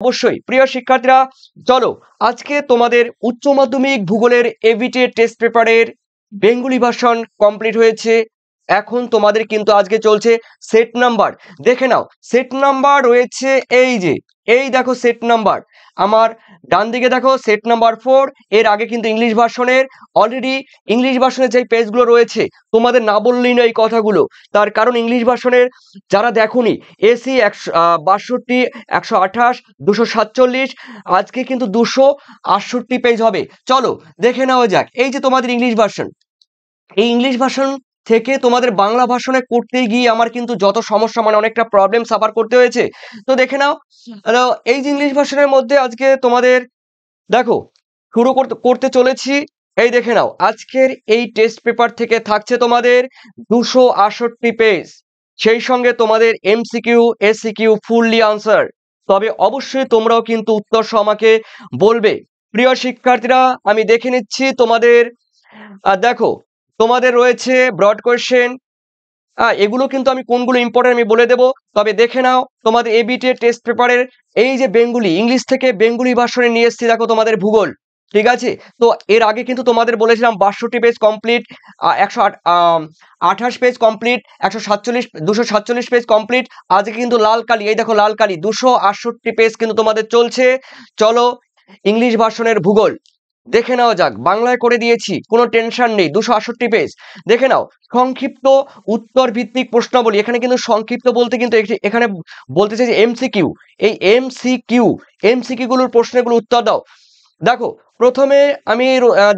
অবশ্যই প্রিয় শিক্ষার্থীরা, চলো আজকে তোমাদের উচ্চ মাধ্যমিক ভূগোলের এবিটি টেস্ট পেপারের বেঙ্গলি ভার্সন কমপ্লিট হয়েছে। এখন তোমাদের কিন্তু আজকে চলছে সেট নাম্বার। দেখে নাও, সেট নাম্বার রয়েছে এই দেখো সেট নাম্বার আমার ডান দিকে দেখো সেট নাম্বার 4। এর আগে কিন্তু ইংলিশ ভার্সনের অলরেডি ইংলিশ ভার্সনের যে পেজগুলো রয়েছে তোমাদের না বললেই না এই কথাগুলো, তার কারণ ইংলিশ ভার্সনের যারা দেখোনি এসি 162, 128, 247, আজকে কিন্তু 268 পেজ হবে। চলো দেখে নেওয়া যাক। এই যে তোমাদের ইংলিশ ভার্সন, এই ইংলিশ ভার্সন থেকে তোমাদের বাংলা ভার্সনে করতে গিয়ে আমার কিন্তু যত সমস্যা, মানে অনেকটা প্রবলেম সাফার করতে হয়েছে। তো দেখে নাও, এই যে ইংলিশ ভার্সনের মধ্যে আজকে তোমাদের দেখো শুরু করতে চলেছি। এই দেখে নাও, আজকের এই টেস্ট পেপার থেকে থাকছে তোমাদের 268 পেজ, সেই সঙ্গে তোমাদের এমসিকিউ এসিকিউ ফুললি আনসার। তবে অবশ্যই তোমরাও কিন্তু উত্তর সহ আমাকে বলবে। প্রিয় শিক্ষার্থীরা, আমি দেখে নিচ্ছি তোমাদের দেখো তোমাদের রয়েছে ব্রড কোয়েশ্চেন। এগুলো কিন্তু আমি কোনগুলো ইম্পর্টেন্ট আমি বলে দেবো। তবে দেখে নাও তোমাদের এবিটি টেস্ট পেপারের এই যে বেঙ্গলি, ইংলিশ থেকে বেঙ্গলি ভার্সনে নিয়ে এসেছি দেখো তোমাদের ভূগোল। ঠিক আছে, তো এর আগে কিন্তু তোমাদের বলেছিলাম 62 page complete, 128 page complete, 247 page complete. আজকে কিন্তু লাল কালি, এই দেখো লাল কালি 268 পেজ কিন্তু তোমাদের চলছে। চলো ইংলিশ ভার্সনের ভূগোল দেখে নেওয়া যাক। বাংলায় করে দিয়েছি, কোনো টেনশন নেই। 268 পেজ দেখে নাও। সংক্ষিপ্ত উত্তর ভিত্তিক প্রশ্নাবলী, এখানে কিন্তু সংক্ষিপ্ত বলতে কিন্তু এখানে বলতে চাই যে এমসিকিউ, এই এমসিকিউ গুলোর প্রশ্নগুলো উত্তর দাও। দেখো প্রথমে আমি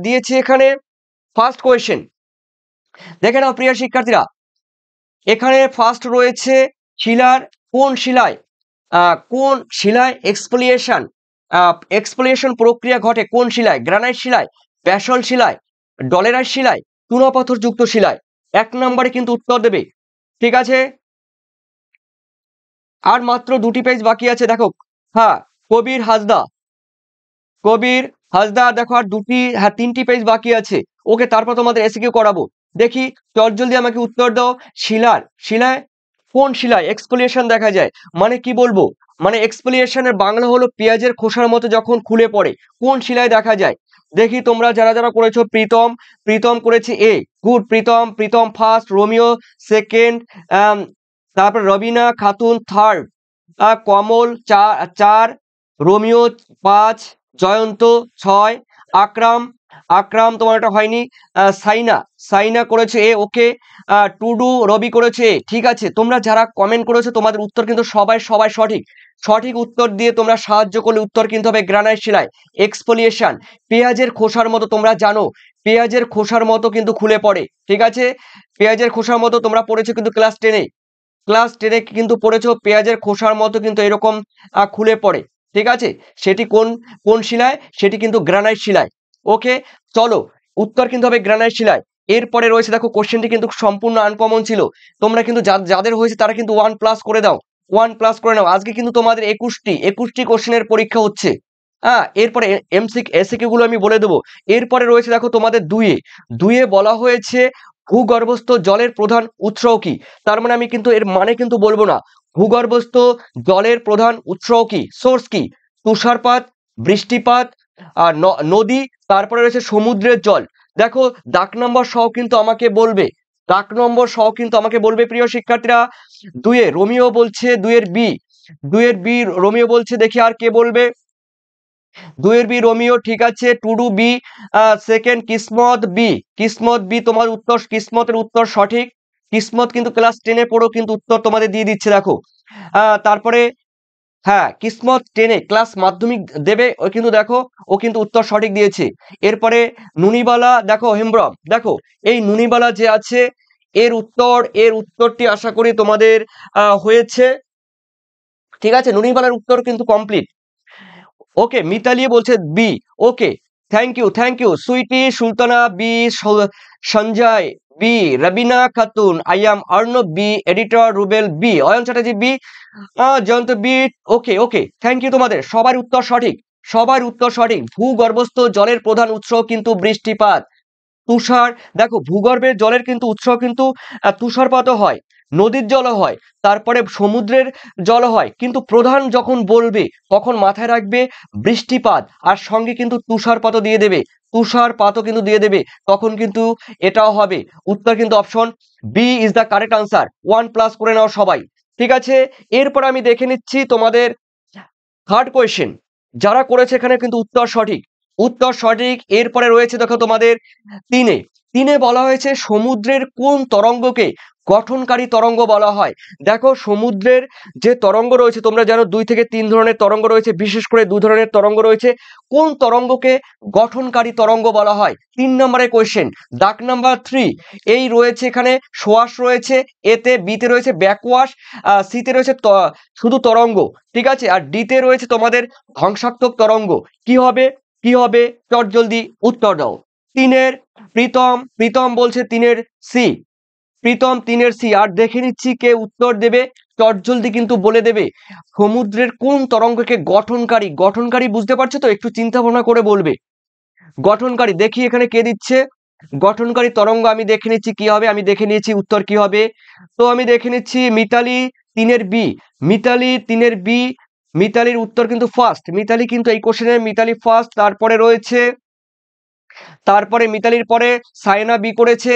দিয়েছি এখানে ফার্স্ট কোয়েশ্চেন। দেখে নাও প্রিয় শিক্ষার্থীরা, এখানে ফার্স্ট রয়েছে শিলার কোন শিলায় এক্সফোলিয়েশন প্রক্রিয়া ঘটে? কোন শিলায়? গ্রানাইট শিলায়, ব্যাসল্ট শিলায়, ডলেরাইট শিলায়, চুনাপাথর যুক্ত শিলায়। 1 নম্বরে কিন্তু উত্তর দেবে। ঠিক আছে, আর মাত্র 2টি পেজ বাকি আছে। দেখো হ্যাঁ, কবির হাসদা দেখো, আর 3টি পেজ বাকি আছে। ওকে, তারপর তোমাদের এসিকিউ করাবো। দেখি জলদি আমাকে উত্তর দাও। শিলায় কোন শিলায় এক্সফোলিয়েশন দেখা যায়? মানে কি বলবো, মানে এক্সফোলিয়েশনের বাংলা হলো পেঁয়াজের খোসার মতো যখন খুলে পড়ে। কোন শিলায় দেখা যায়? দেখি তোমরা যারা করেছো। প্রীতম করেছে A, good. Pritam first, Romeo second, তারপর রবিনা খাতুন থার্ড, কমল 4, রোমিও 5, জয়ন্ত 6, আকরাম তোমার এটা হয়নি। সাইনা করেছে এ, ওকে। টুডু রবি করেছে এ। ঠিক আছে, তোমরা যারা কমেন্ট করেছো তোমাদের উত্তর কিন্তু সবাই সঠিক উত্তর দিয়ে তোমরা সাহায্য করলে উত্তর কিন্তু হবে গ্রানাইট শিলায় এক্সফোলিয়েশন। পেঁয়াজের খোসার মতো, তোমরা জানো পেঁয়াজের খোসার মতো কিন্তু খুলে পড়ে। ঠিক আছে, পেঁয়াজের খোসার মতো তোমরা পড়েছো কিন্তু ক্লাস 10-এ কিন্তু পড়েছো পেঁয়াজের খোসার মতো কিন্তু এরকম খুলে পড়ে। ঠিক আছে, সেটি কোন শিলায়? সেটি কিন্তু গ্রানাইট শিলায়। ওকে, চলো উত্তর কিন্তু হবে গ্রানাইট শিলায়। এরপরে রয়েছে দেখো, কোশ্চেনটি কিন্তু সম্পূর্ণ আনকমন ছিল। তোমরা কিন্তু যাদের হয়েছে তারা কিন্তু 1+ করে দাও, 1+ করে নাও। আজকে কিন্তু তোমাদের 21টি কোশ্চেনের পরীক্ষা হচ্ছে। এরপরে এসিকিউ গুলো আমি বলে দেবো। এরপরে রয়েছে দেখো তোমাদের 2-এ বলা হয়েছে ভূগর্ভস্থ জলের প্রধান উৎস কি? তার মানে আমি কিন্তু এর মানে কিন্তু বলবো না। ভূগর্ভস্থ জলের প্রধান উৎস কি, সোর্স কি? তুষারপাত, বৃষ্টিপাত, আর নদী, তারপরে রয়েছে সমুদ্রের জল। দেখো দাগ নম্বর সহ কিন্তু আমাকে বলবে প্রিয় শিক্ষার্থীরা। 2-এ রোমিও বলছে 2-এর বি রোমিও বলছে। দেখি আর কে বলবে। 2-এর বি রোমিও, ঠিক আছে। টুডু বি, সেকেন্ড কিসমত বি তোমার উত্তর, কিসমতের উত্তর সঠিক। কিসমত কিন্তু ক্লাস 10-এ পড়ো কিন্তু উত্তর তোমাদের দিয়ে দিচ্ছে দেখো। তারপরে হ্যাঁ, কিসমত 10-এ ক্লাস মাধ্যমিক দেবে, ও কিন্তু দেখো ও কিন্তু উত্তর সঠিক দিয়েছে। এরপরে নুনিবালা দেখো, হেমব্রম দেখো, এই নুনিবালা যে আছে এর উত্তরটি আশা করি তোমাদের হয়েছে। ঠিক আছে, নুনিবালার উত্তর কিন্তু কমপ্লিট। ওকে, মিতালি বলছে B. Okay, thank you Sweety Sultana B, Sanjay B, Rabina Khatun, I am Arnab B, editor Rubel B, Ayan Chatterjee B, Jayanta B. Okay, thank you তোমাদের সবার উত্তর সঠিক। ভূগর্ভস্থ জলের প্রধান উৎস কিন্তু বৃষ্টিপাত। দেখো ভূগর্ভের জলের কিন্তু উৎস কিন্তু তুষারপাতও হয়। নদীর জলও হয়, তারপরে সমুদ্রের জলও হয়, কিন্তু প্রধান যখন বলবে তখন মাথায় রাখবে বৃষ্টিপাত, আর সঙ্গে কিন্তু তুষারপাতও দিয়ে দেবে, তুষারপাতও কিন্তু দিয়ে দেবে, তখন কিন্তু এটাও হবে। উত্তর কিন্তু option B is the correct answer. 1+ করে নাও সবাই। ঠিক আছে, এরপর আমি দেখে নিচ্ছি তোমাদের থার্ড কোয়েশ্চেন। যারা করেছে এখানে কিন্তু উত্তর সঠিক, উত্তর সঠিক। এরপরে রয়েছে দেখো তোমাদের তিনে, তিনে বলা হয়েছে সমুদ্রের কোন তরঙ্গকে গঠনকারী তরঙ্গ বলা হয়। দেখো সমুদ্রের যে তরঙ্গ রয়েছে, তোমরা জানো 2 থেকে 3 ধরনের তরঙ্গ রয়েছে, বিশেষ করে 2 ধরনের তরঙ্গ রয়েছে। কোন তরঙ্গকে গঠনকারী তরঙ্গ বলা হয়? 3 নম্বরের কোয়েশ্চেন। দাগ নাম্বার 3, এই রয়েছে এখানে সোয়াশ রয়েছে, এতে বিতে রয়েছে ব্যাকওয়াশ, সিতে রয়েছে শুধু তরঙ্গ, ঠিক আছে, আর ডিতে রয়েছে তোমাদের ধ্বংসাত্মক তরঙ্গ। কি হবে, কি হবে, চট জলদি উত্তর দাও। তিনের প্রীতম, প্রীতম বলছে তিনের সি, প্রীতম তিনের সি। আর দেখে নিচ্ছি কে উত্তর দেবে, চটজলদি কিন্তু বলে দেবে সমুদ্রের কোন তরঙ্গকে গঠনকারী, গঠনকারী বুঝতে পারছো তো, একটু চিন্তা ভাবনা করে বলবে। গঠনকারী, দেখি এখানে কে দিচ্ছে গঠনকারী তরঙ্গ, আমি দেখে নিচ্ছি কি হবে, আমি দেখে নিয়েছি উত্তর কি হবে। তো আমি দেখে নিচ্ছি মিতালি তিনের বি, মিতালি তিনের বি, মিতালির উত্তর কিন্তু ফার্স্ট, মিতালি কিন্তু এই কোশ্চেনে মিতালি ফার্স্ট। তারপরে রয়েছে, তারপরে মিতালির পরে সায়না বি করেছে,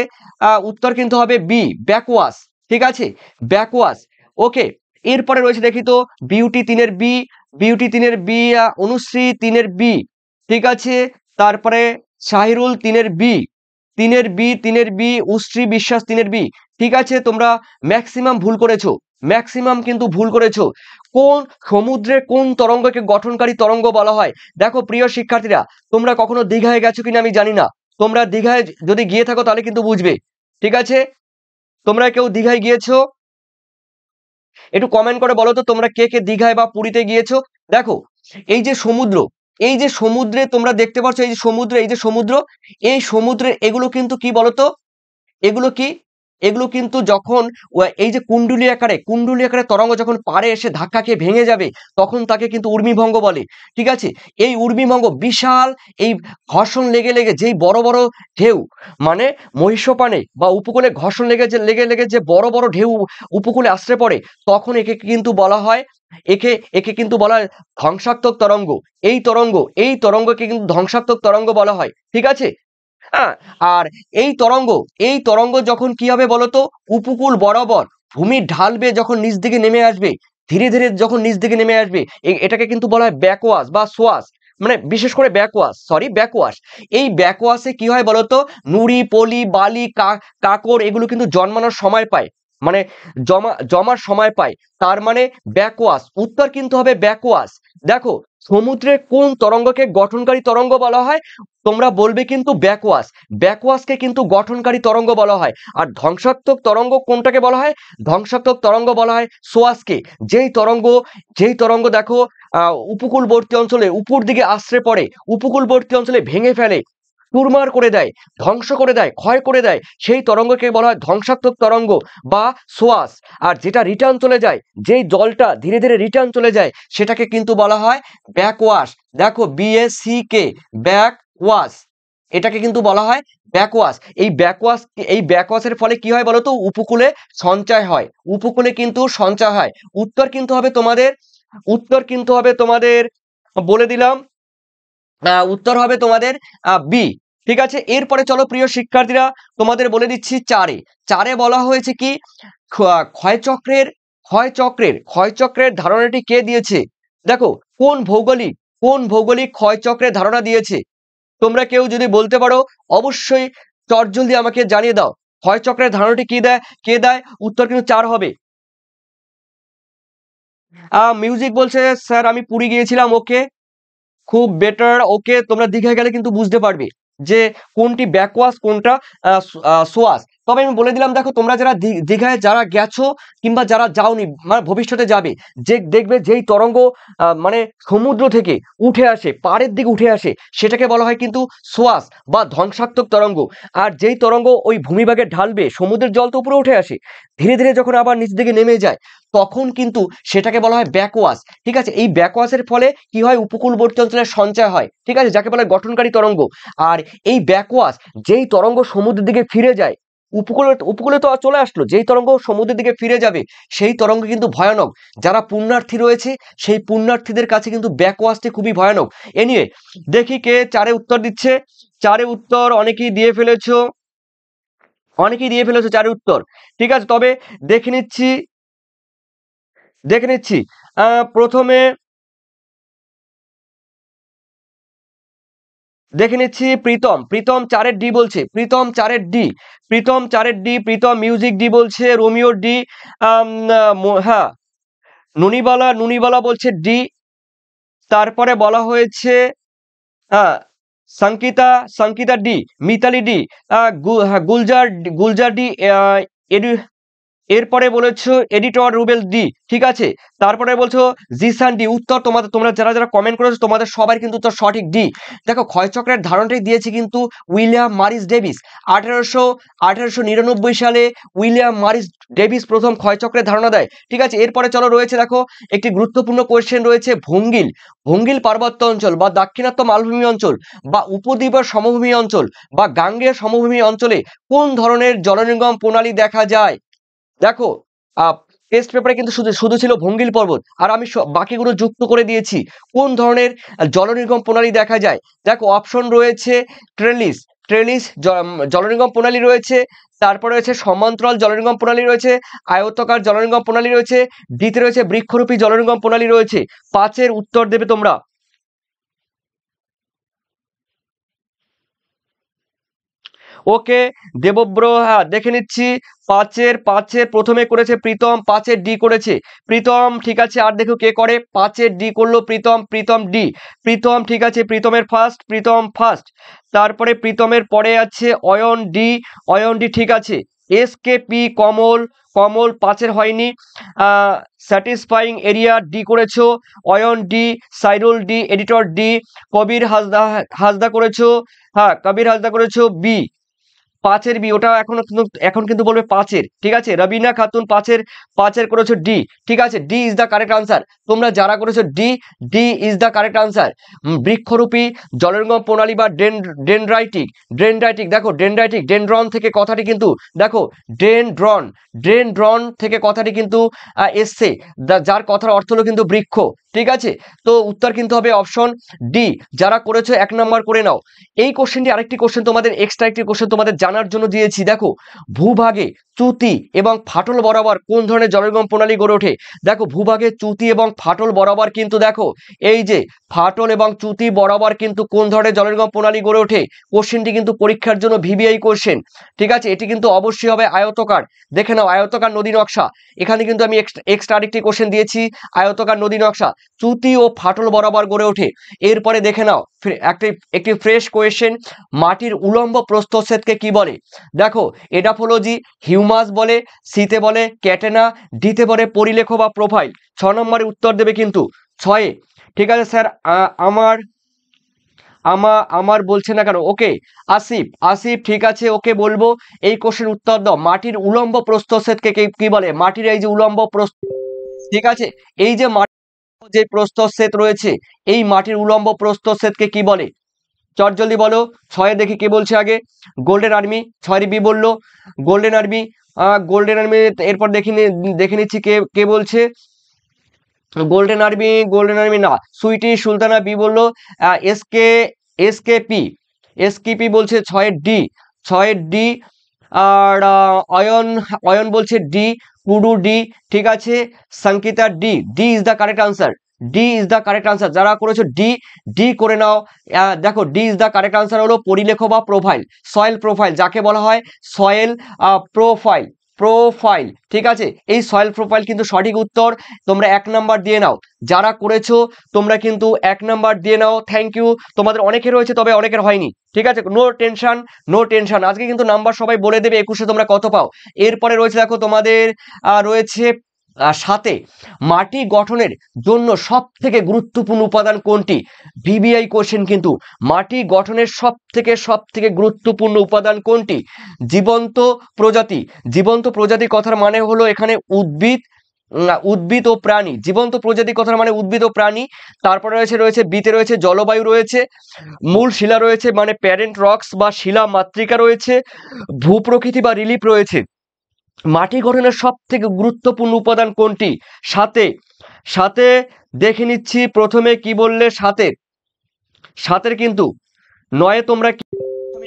উত্তর কিন্তু হবে বি ব্যাকওয়াশ, ঠিক আছে, ব্যাকওয়াশ। ওকে, এরপরে রয়েছে দেখি তো বিউটি তিনের বি, বিউটি তিনের বি, অনুশ্রী তিনের বি, ঠিক আছে, তারপরে শাহিরুল তিনের বি, তিনের বি, তিনের বি, উশ্রী বিশ্বাস তিনের বি। ঠিক আছে, তোমরা ম্যাক্সিমাম ভুল করেছো, ম্যাক্সিমাম কিন্তু ভুল করেছো। কোন সমুদ্রের কোন তরঙ্গকে গঠনকারী তরঙ্গ বলা হয়? দেখো প্রিয় শিক্ষার্থীরা, তোমরা কখনো দীঘায় গেছো কিনা আমি জানি না, তোমরা দীঘায় যদি গিয়ে থাকো তাহলে কিন্তু বুঝবে। ঠিক আছে, তোমরা কেউ দীঘায় গিয়েছো? একটু কমেন্ট করে বলো তো তোমরা কে কে দীঘায় বা পুরীতে গিয়েছো। দেখো এই যে সমুদ্র, এই যে সমুদ্রে তোমরা দেখতে পাচ্ছ, এই যে সমুদ্র, এই যে সমুদ্র, এই সমুদ্রের এগুলো কিন্তু কি বলতো, এগুলো কি, এগুলো কিন্তু যখন এই যে কুণ্ডলী আকারে, কুণ্ডলী আকারে তরঙ্গ যখন পাড়ে এসে ধাক্কা খেয়ে ভেঙে যাবে, তখন তাকে কিন্তু উর্মিভঙ্গ বলে। ঠিক আছে, এই উর্মিভঙ্গ বিশাল, এই ঘর্ষণ লেগে লেগে যেই বড় বড় ঢেউ, মানে মহিষপানে বা উপকূলে ঘর্ষণ লেগে যে লেগে লেগে যে বড় বড় ঢেউ উপকূলে আশ্রে পড়ে, তখন একে কিন্তু বলা হয়, একে একে কিন্তু বলা হয় ধ্বংসাত্মক তরঙ্গ। এই তরঙ্গ, এই তরঙ্গকে কিন্তু ধ্বংসাত্মক তরঙ্গ বলা হয়। ঠিক আছে, হ্যাঁ, আর এই তরঙ্গ, এই তরঙ্গ যখন কি হবে বলতো, উপকূল বরাবর ভূমির ঢাল বেয়ে যখন নিচ দিকে নেমে আসবে, ধীরে ধীরে যখন নিচ দিকে নেমে আসবে, এটাকে কিন্তু বলা হয় ব্যাকওয়াশ বা সোয়াশ, মানে বিশেষ করে ব্যাকওয়াশ, সরি ব্যাকওয়াশ। এই ব্যাকওয়াশে কি হয় বলতো, নুড়ি পলি বালি কাকড় এগুলো কিন্তু জন্মানোর সময় পায়, মানে জমার সময় পায়, তার মানে ব্যাকওয়াশ। উত্তর কিন্তু হবে ব্যাকওয়াশ। দেখো সমুদ্রের কোন তরঙ্গকে গঠনকারী তরঙ্গ বলা হয়? তোমরা বলবে কিন্তু ব্যাকওয়াশ, ব্যাকওয়াশকে কিন্তু গঠনকারী তরঙ্গ বলা হয়। আর ধ্বংসাত্মক তরঙ্গ কোনটাকে বলা হয়? ধ্বংসাত্মক তরঙ্গ বলা হয় সোয়াশকে। যেই তরঙ্গ, যেই তরঙ্গ দেখো উপকূলবর্তী অঞ্চলে উপর দিকে আশ্রে পড়ে, উপকূলবর্তী অঞ্চলে ভেঙে ফেলে, চুরমার করে দেয়, ধ্বংস করে দেয়, ক্ষয় করে দেয়, সেই তরঙ্গকে বলা হয় ধ্বংসাত্মক তরঙ্গ বা সোয়াশ। আর যেটা রিটার্ন চলে যায়, যেই জলটা ধীরে ধীরে রিটার্ন চলে যায়, সেটাকে কিন্তু বলা হয় ব্যাকওয়াশ। দেখো BACK, ব্যাকওয়াশ, এটাকে কিন্তু বলা হয় ব্যাকওয়াশ। এই ব্যাকওয়াশ, এই ব্যাকওয়াশের ফলে কি হয় বলতো, উপকূলে সঞ্চয় হয়, উপকূলে কিন্তু সঞ্চয় হয়। উত্তর কিন্তু হবে তোমাদের, উত্তর কিন্তু হবে তোমাদের, বলে দিলাম, উত্তর হবে তোমাদের বি। ঠিক আছে, এরপরে চলো প্রিয় শিক্ষার্থীরা, তোমাদের বলে দিচ্ছি চারে, চারে বলা হয়েছে কি, ক্ষয়চক্রের, ক্ষয়চক্রের, ক্ষয়চক্রের ধারণাটি কে দিয়েছে? দেখো কোন ভৌগোলিক, কোন ভৌগোলিক ক্ষয়চক্রের ধারণা দিয়েছে? তোমরা কেউ যদি বলতে পারো অবশ্যই চটজলদি আমাকে জানিয়ে দাও, ক্ষয়চক্রের ধারণাটি কি দেয়, কে দেয়? উত্তর কিন্তু 4 হবে। মিউজিক বলছে স্যার আমি পুরী গিয়েছিলাম। ওকে, খুব বেটার। ওকে, তোমরা দীঘায় গেলে কিন্তু বুঝতে পারবে যে কোনটি ব্যাকওয়াশ কোনটা সোয়াশ। তবে আমি বলে দিলাম, দেখো তোমরা যারা দীঘায় যারা গেছো কিংবা যারা যাওনি, মানে ভবিষ্যতে যাবে, যে দেখবে যেই তরঙ্গ মানে সমুদ্র থেকে উঠে আসে, পাড়ের দিকে উঠে আসে, সেটাকে বলা হয় কিন্তু সোয়াশ বা ধ্বংসাত্মক তরঙ্গ। আর যেই তরঙ্গ ওই ভূমিভাগে ঢালবে, সমুদ্রের জল তো উপরে উঠে আসে, ধীরে ধীরে যখন আবার নিচ দিকে নেমে যায়, তখন কিন্তু সেটাকে বলা হয় ব্যাকওয়াশ। ঠিক আছে, এই ব্যাকওয়াশের ফলে কি হয়, উপকূলবর্তী অঞ্চলের সঞ্চয় হয়, ঠিক আছে, যাকে বলা হয় গঠনকারী তরঙ্গ। আর এই ব্যাকওয়াশ, যেই তরঙ্গ সমুদ্রের দিকে ফিরে যায়, উপকূলে তো চলে আসলো, যেই তরঙ্গ সমুদ্রের দিকে ফিরে যাবে সেই তরঙ্গ কিন্তু ভয়ানক। যারা পুণ্যার্থী রয়েছে সেই পুণ্যার্থীদের কাছে কিন্তু ব্যাকওয়াশটি খুবই ভয়ানক। এনিওয়ে, দেখি কে 4-এ উত্তর দিচ্ছে। 4-এ উত্তর অনেকেই দিয়ে ফেলেছো, 4-এ উত্তর। ঠিক আছে, তবে দেখে নিচ্ছি প্রথমে দেখে নিচ্ছি প্রীতম 4-এর ডি বলছে, প্রীতম 4-এর ডি, প্রীতম মিউজিক ডি বলছে, রোমিও ডি, হ্যাঁ নুনিবালা বলছে ডি। তারপরে বলা হয়েছে হ্যাঁ Sankita D, Mitali D, Gulzar D, এরপরে বলেছো এডিটর রুবেল ডি। ঠিক আছে, তারপরে বলছো জিসান ডি। উত্তর তোমরা যারা কমেন্ট করেছো তোমাদের সবার কিন্তু উত্তর সঠিক ডি। দেখো, ক্ষয়চক্রের ধারণাটাই দিয়েছে কিন্তু উইলিয়াম মরিস ডেভিস। 1899 সালে উইলিয়াম মরিস ডেভিস প্রথম ক্ষয়চক্রের ধারণা দেয়। ঠিক আছে, এরপরে চলো রয়েছে দেখো একটি গুরুত্বপূর্ণ কোয়েশ্চেন রয়েছে, ভঙ্গিল পার্বত্য অঞ্চল বা দাক্ষিণাত্য মালভূমি অঞ্চল বা উপদ্বীপের সমভূমি অঞ্চল বা গাঙ্গেয় সমভূমি অঞ্চলে কোন ধরনের জলনির্গম প্রণালী দেখা যায়? দেখো, টেস্ট পেপারে কিন্তু শুধু ছিল ভঙ্গিল পর্বত, আর আমি বাকিগুলো যুক্ত করে দিয়েছি কোন ধরনের জলনির্গম প্রণালী দেখা যায়। দেখো, অপশন রয়েছে ট্রেলিস জলনির্গম প্রণালী রয়েছে, তারপরে রয়েছে সমান্তরাল জলনির্গম প্রণালী রয়েছে, আয়তাকার জলনির্গম প্রণালী রয়েছে, ডিতে রয়েছে বৃক্ষরূপী জলনির্গম প্রণালী রয়েছে। 5-এর উত্তর দেবে তোমরা। ওকে দেবব্র, হ্যাঁ দেখে নিচ্ছি। 5-এর প্রথমে করেছে প্রীতম, 5-এর ডি করেছে প্রীতম। ঠিক আছে, আর দেখো কে করে। 5-এর ডি করলো প্রীতম ডি। প্রীতম, ঠিক আছে, প্রীতম ফার্স্ট। তারপরে প্রীতমের পরে আছে অয়ন ডি। ঠিক আছে। এসকেপি কমল 5-এর হয়নি। স্যাটিসফাইং এরিয়া ডি করেছো, Ayan D, Sairul D, editor D. Kabir Hansda করেছো, হ্যাঁ কবির হাসদা করেছো বি। 5-এর বি, ওটা এখন কিন্তু বলবে 5-এর। ঠিক আছে, রবিনা খাতুন 5-এর করেছো ডি। ঠিক আছে, D is the correct answer. তোমরা যারা করেছো D is the correct answer. বৃক্ষরূপী জলনির্গম প্রণালী বা ডেনড্রাইটিক, দেখো ডেনড্রন থেকে কথাটি কিন্তু দেখো ডেনড্রন থেকে কথাটি কিন্তু এসছে, যার কথার অর্থ হলো কিন্তু বৃক্ষ। ঠিক আছে, তো উত্তর কিন্তু হবে অপশন ডি। যারা করেছো 1 নাম্বার করে নাও। এই কোশ্চেনটি আরেকটি কোশ্চেন তোমাদের এক্সট্রা একটি কোশ্চেন তোমাদের জানার জন্য দিয়েছি। দেখো, ভূভাগে চ্যুতি এবং ফাটল বরাবর কোন ধরনের জলনির্গম প্রণালী গড়ে ওঠে? দেখো, ভূভাগে চ্যুতি এবং ফাটল বরাবর কিন্তু দেখো এই যে ফাটল এবং চ্যুতি বরাবর কিন্তু কোন ধরনের জলনির্গম প্রণালী গড়ে ওঠে? কোশ্চেনটি কিন্তু পরীক্ষার জন্য ভিভিআই কোশ্চেন। ঠিক আছে, এটি কিন্তু অবশ্যই হবে আয়তকার। দেখে নাও, আয়তকার নদী নকশা। এখানে কিন্তু আমি এক্সট্রা আরেকটি কোশ্চেন দিয়েছি, আয়তকার নদী নকশা চ্যুতি ও ফাটল বরাবর গড়ে ওঠে। এরপরে দেখে নাও একটি ফ্রেশ কোয়েশ্চেন, মাটির উলম্ব প্রস্থচ্ছেদকে কি বলে? দেখো, এডাফোলজি, হিউমাস বলে, সিতে বলে ক্যাটেনা, ডিতে বলে পরিলেখ বা প্রোফাইল। 6 নম্বরে উত্তর দেবে কিন্তু 6-এ। ঠিক আছে স্যার, আমার বলছে না কেন? ওকে আসিফ, ঠিক আছে, ওকে বলবো। এই কোশ্চেন উত্তর দাও, মাটির উলম্ব প্রস্থচ্ছেদকে কি বলে? মাটির এই যে উলম্ব প্রস্থ, ঠিক আছে, এই যে যে প্রস্থচ্ছেদ রয়েছে, এই মাটির উলম্ব প্রস্থচ্ছেদকে কি বলে? জলদি বলো। 6-এ দেখি কে বলছে আগে। গোল্ডেন আর্মি, 6-এর বি বললো গোল্ডেন আর্মি। এরপর দেখে নিচ্ছি কে বলছে। গোল্ডেন আর্মি না, সুইটি সুলতানা বি বললো। এসকেপি বলছে 6-এর ডি। আর অয়ন বলছে ডি, কুডু ডি। ঠিক আছে, Sankita D is the correct answer. যারা করেছো ডি করে নাও। দেখো, D is the correct answer হলো পরিলেখ বা প্রোফাইল, সয়েল প্রোফাইল, যাকে বলা হয় সয়েল প্রোফাইল। ঠিক আছে, এই সয়েল প্রোফাইল কিন্তু সঠিক উত্তর। তোমরা 1 নাম্বার দিয়ে নাও। যারা করেছো তোমরা কিন্তু 1 নাম্বার দিয়ে নাও। Thank you. তোমাদের অনেকের হয়েছে, তবে অনেকের হয়নি। ঠিক আছে, নো টেনশন। আজকে কিন্তু নাম্বার সবাই বলে দেবে 21-এ তোমরা কত পাও। এরপরে রয়েছে দেখো তোমাদের রয়েছে 7-এ, মাটি গঠনের জন্য সব থেকে গুরুত্বপূর্ণ উপাদান কোনটি? ভিভিআই কোশ্চেন কিন্তু, মাটি গঠনের সব থেকে গুরুত্বপূর্ণ উপাদান কোনটি? জীবন্ত প্রজাতি কথার মানে হলো এখানে উদ্ভিদ, উদ্ভিদ ও প্রাণী, জীবন্ত প্রজাতি কথার মানে উদ্ভিদ ও প্রাণী। তারপরে রয়েছে বিতে রয়েছে জলবায়ু রয়েছে, মূল শিলা রয়েছে মানে প্যারেন্ট রক্স বা শিলা মাতৃকা রয়েছে, ভূপ্রকৃতি বা রিলিফ রয়েছে। মাটি গঠনের সব থেকে গুরুত্বপূর্ণ উপাদান কোনটি? সাথে সাথে দেখে নিচ্ছি প্রথমে কি বললে সাতের কিন্তু নয়ে তোমরা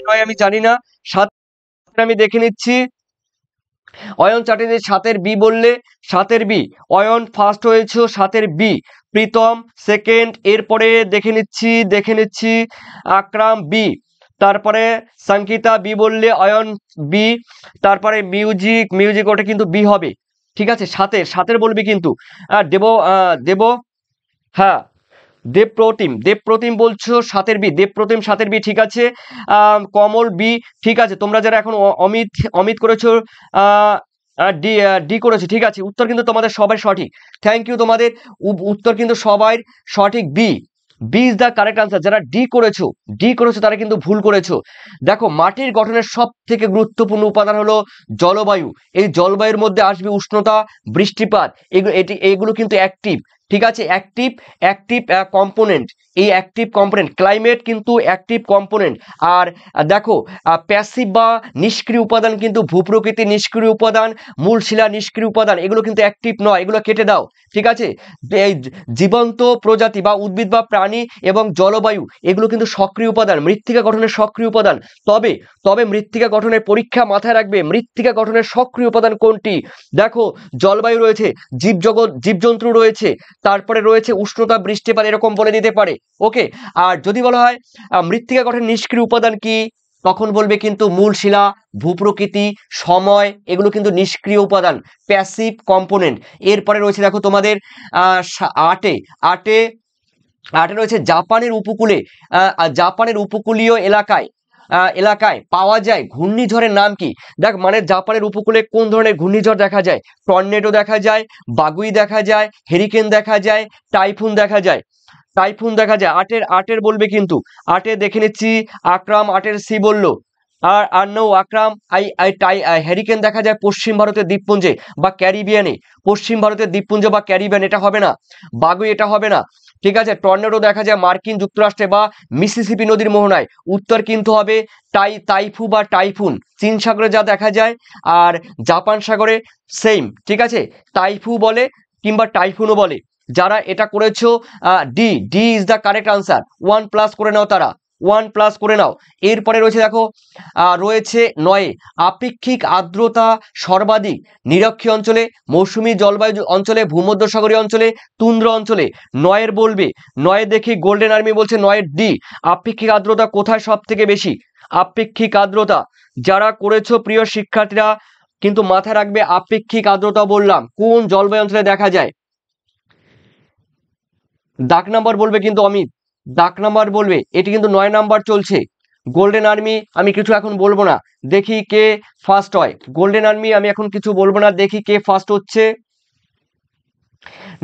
নয় আমি জানি না, সাত আমি দেখে নিচ্ছি। অয়ন চ্যাটার্জি সাতের বি বললে, সাতের বি অয়ন ফার্স্ট হয়েছে, সাতের বি প্রীতম সেকেন্ড। এরপরে দেখে নিচ্ছি আকরাম বি, তারপরে সংকিতা বি বললে, অয়ন বি, তারপরে মিউজিক ওটা কিন্তু বি হবে, ঠিক আছে। সাতের বলবি কিন্তু দেব হ্যাঁ দেবপ্রতিম বলছো সাতের বি, দেবপ্রতিম সাতের বি, ঠিক আছে। কমল বি, ঠিক আছে। তোমরা যারা এখন অমিত করেছো ডি ডি করেছো, ঠিক আছে। উত্তর কিন্তু তোমাদের সবাই সঠিক, থ্যাংক ইউ তোমাদের। উত্তর কিন্তু সবাই সঠিক, B is the correct answer. যারা ডি করেছো তারা কিন্তু ভুল করেছো। দেখো, মাটির গঠনের সব থেকে গুরুত্বপূর্ণ উপাদান হলো জলবায়ু। এই জলবায়ুর মধ্যে আসবে উষ্ণতা, বৃষ্টিপাত, এগুলো কিন্তু অ্যাক্টিভ, ঠিক আছে, অ্যাক্টিভ কম্পোনেন্ট। এই অ্যাক্টিভ কম্পোনেন্ট, ক্লাইমেট কিন্তু অ্যাক্টিভ কম্পোনেন্ট। আর দেখো, প্যাসিভ বা নিষ্ক্রিয় উপাদান কিন্তু ভূপ্রকৃতি নিষ্ক্রিয় উপাদান, মূল শিলা নিষ্ক্রিয় উপাদান, এগুলো কিন্তু অ্যাক্টিভ নয়, এগুলো কেটে দাও, ঠিক আছে। এই জীবন্ত প্রজাতি বা উদ্ভিদ বা প্রাণী এবং জলবায়ু, এগুলো কিন্তু সক্রিয় উপাদান, মৃত্তিকা গঠনের সক্রিয় উপাদান। তবে মৃত্তিকা গঠনের পরীক্ষা মাথায় রাখবে, মৃত্তিকা গঠনের সক্রিয় উপাদান কোনটি? দেখো, জলবায়ু রয়েছে, জীবজন্তু রয়েছে, তারপরে রয়েছে উষ্ণতা, বৃষ্টিপাত, এরকম বলে দিতে পারে, ওকে। আর যদি বলা হয় মৃত্তিকা গঠনের নিষ্ক্রিয় উপাদান কি, তখন বলবে কিন্তু মূল শিলা, ভূপ্রকৃতি, সময়, এগুলো কিন্তু নিষ্ক্রিয় উপাদান, প্যাসিভ কম্পোনেন্ট। এরপরে রয়েছে দেখো তোমাদের আটে আটে আটে রয়েছে জাপানের উপকূলীয় এলাকায় পাওয়া যায় ঘূর্ণিঝড়ের নাম কি? দেখ, মানে জাপানের উপকূলে কোন ধরনের ঘূর্ণিঝড় দেখা যায়? টর্নেডো দেখা যায়, বাগুই দেখা যায়, হেরিকেন দেখা যায়, টাইফুন দেখা যায়। আটের বলবে কিন্তু। আটে দেখে নিচ্ছি, আকরাম আটের সি বললো। আর নো আকরাম, হ্যারিকেন দেখা যায় পশ্চিম ভারতের দ্বীপপুঞ্জে বা ক্যারিবিয়ানে, পশ্চিম ভারতের দ্বীপপুঞ্জ বা ক্যারিবিয়ান, এটা হবে না। বাগুই, এটা হবে না, ঠিক আছে। টর্নেডো দেখা যায় মার্কিন যুক্তরাষ্ট্রে বা মিসিসিপি নদীর মোহনায়, উত্তর কিন্তু হবে তাইফু বা টাইফুন, চীন সাগরে যা দেখা যায়। আর জাপান সাগরে সেম, ঠিক আছে, তাইফু বলে কিংবা টাইফুনও বলে। যারা এটা করেছো, D is the correct answer. 1+ করে নাও, তারা 1+ করে নাও। এরপরে রয়েছে দেখো, রয়েছে নয়ে আপেক্ষিক আর্দ্রতা সর্বাধিক নিরক্ষীয় অঞ্চলে, মৌসুমী জলবায়ু অঞ্চলে, ভূমধ্যসাগরীয় অঞ্চলে, তুন্দ্র অঞ্চলে। নয়ে দেখি গোল্ডেন আর্মি বলছে নয়ের ডি, আপেক্ষিক আর্দ্রতা কোথায় সব থেকে বেশি? আপেক্ষিক আর্দ্রতা যারা করেছো প্রিয় শিক্ষার্থীরা কিন্তু মাথায় রাখবে, আপেক্ষিক আর্দ্রতা বললাম কোন জলবায়ু অঞ্চলে দেখা যায়। ডাক নাম্বার বলবে কিন্তু অমিত, ডাক নাম্বার বলবে, এটি কিন্তু 9 নাম্বার চলছে। গোল্ডেন আর্মি আমি কিছু এখন বলবো না, দেখি কে ফার্স্ট হয়। গোল্ডেন আর্মি আমি এখন কিছু বলবো না, দেখি কে ফার্স্ট হচ্ছে।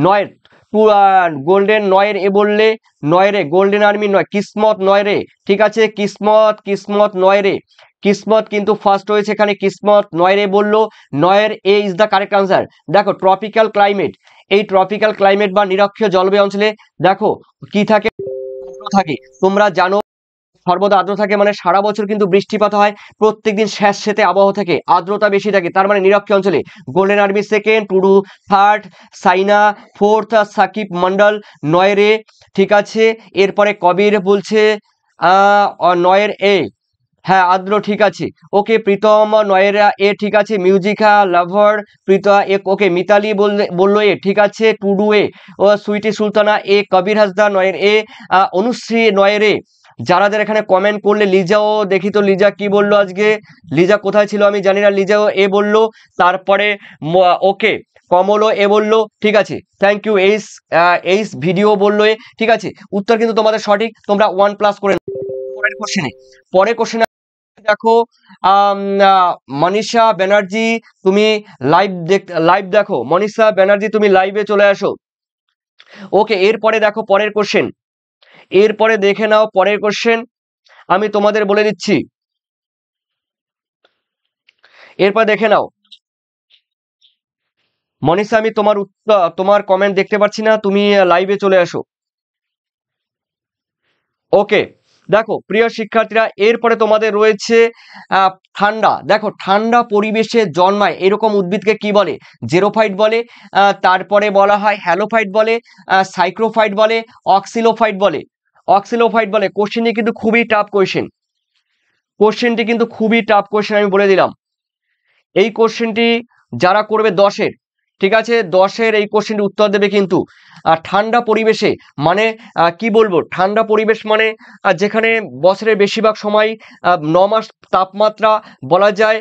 নয়ের গোল্ডেন নয়ের এ বললে, নয়রে গোল্ডেন আর্মি নয়, কিসমত নয়রে, ঠিক আছে, কিসমত নয়রে, কিসমত কিন্তু ফার্স্ট হয়েছে এখানে, কিসমত নয়রে বললো, নয়ের এ ইজ দ্য কারেক্ট আনসার। দেখো, ট্রপিক্যাল ক্লাইমেট, এই ট্রপিক্যাল ক্লাইমেট বা নিরক্ষীয় জলবায়ু অঞ্চলে দেখো কি থাকে, তোমরা জানো সর্বদা আর্দ্র থাকে, মানে সারা বছর কিন্তু বৃষ্টিপাত হয়, প্রত্যেকদিন স্যাঁতসেঁতে আবহাওয়া থাকে, আর্দ্রতা বেশি থাকে, তার মানে নিরক্ষীয় অঞ্চলে। Golden army second, Tudu third, Saina fourth, Sakib Mondal নয়রে, ঠিক আছে। এরপরে কবির বলছে নয়ের এ, হ্যাঁ আদ্র, ঠিক আছে, ওকে। প্রীতম নয়েরা এ, ঠিক আছে। মিউজিকা লাভার প্রীতা এ, ওকে। মিতালি বললো এ, ঠিক আছে। টুডু এ, ও সুইটি সুলতানা এ, কবির হাসদা নয়ের এ, অনুশ্রী নয়ের এ। যারা এখানে কমেন্ট করলে, লিজাও দেখি তো, লিজা কি বললো আজকে, লিজা কোথায় ছিল আমি জানি না, লিজাও এ বললো। তারপরে ওকে, কমলও এ বললো, ঠিক আছে, থ্যাংক ইউ। এইস ভিডিও বললো এ, ঠিক আছে। উত্তর কিন্তু তোমাদের সঠিক, তোমরা 1+ করে নাও। পরের কোশ্চেনে দেখো, মনীষা ব্যানার্জি তুমি লাইভ দেখো, মনীষা ব্যানার্জি তুমি লাইভে চলে আসো, ওকে। এরপরে দেখো পরের কোশ্চেন, এরপরে দেখে নাও পরের কোশ্চেন, আমি তোমাদের বলে দিচ্ছি, এরপর দেখে নাও। মনীষা আমি তোমার কমেন্ট দেখতে পাচ্ছি না, তুমি লাইভে চলে আসো। ওকে, দেখো প্রিয় শিক্ষার্থীরা, এরপরে তোমাদের রয়েছে ঠান্ডা। দেখো ঠান্ডা পরিবেশে জন্মায় এরকম উদ্ভিদকে কি বলে? জেরোফাইট বলে, তারপরে বলা হয় হ্যালোফাইট বলে, সাইক্রোফাইট বলে, অক্সিলোফাইট বলে। অক্সিলোফাইট বলে। কোশ্চেনটি কিন্তু খুবই টাফ কোশ্চেন, কোশ্চেনটি কিন্তু খুবই টাফ কোশ্চেন, আমি বলে দিলাম। এই কোশ্চেনটি যারা করবে 10-এর, ঠিক আছে, 10-এর এই কোশ্চেনটি উত্তর দেবে কিন্তু ঠান্ডা পরিবেশে মানে কি বলবো, ঠান্ডা পরিবেশ মানে যেখানে বছরের বেশিরভাগ সময় 9 মাস তাপমাত্রা বলা যায়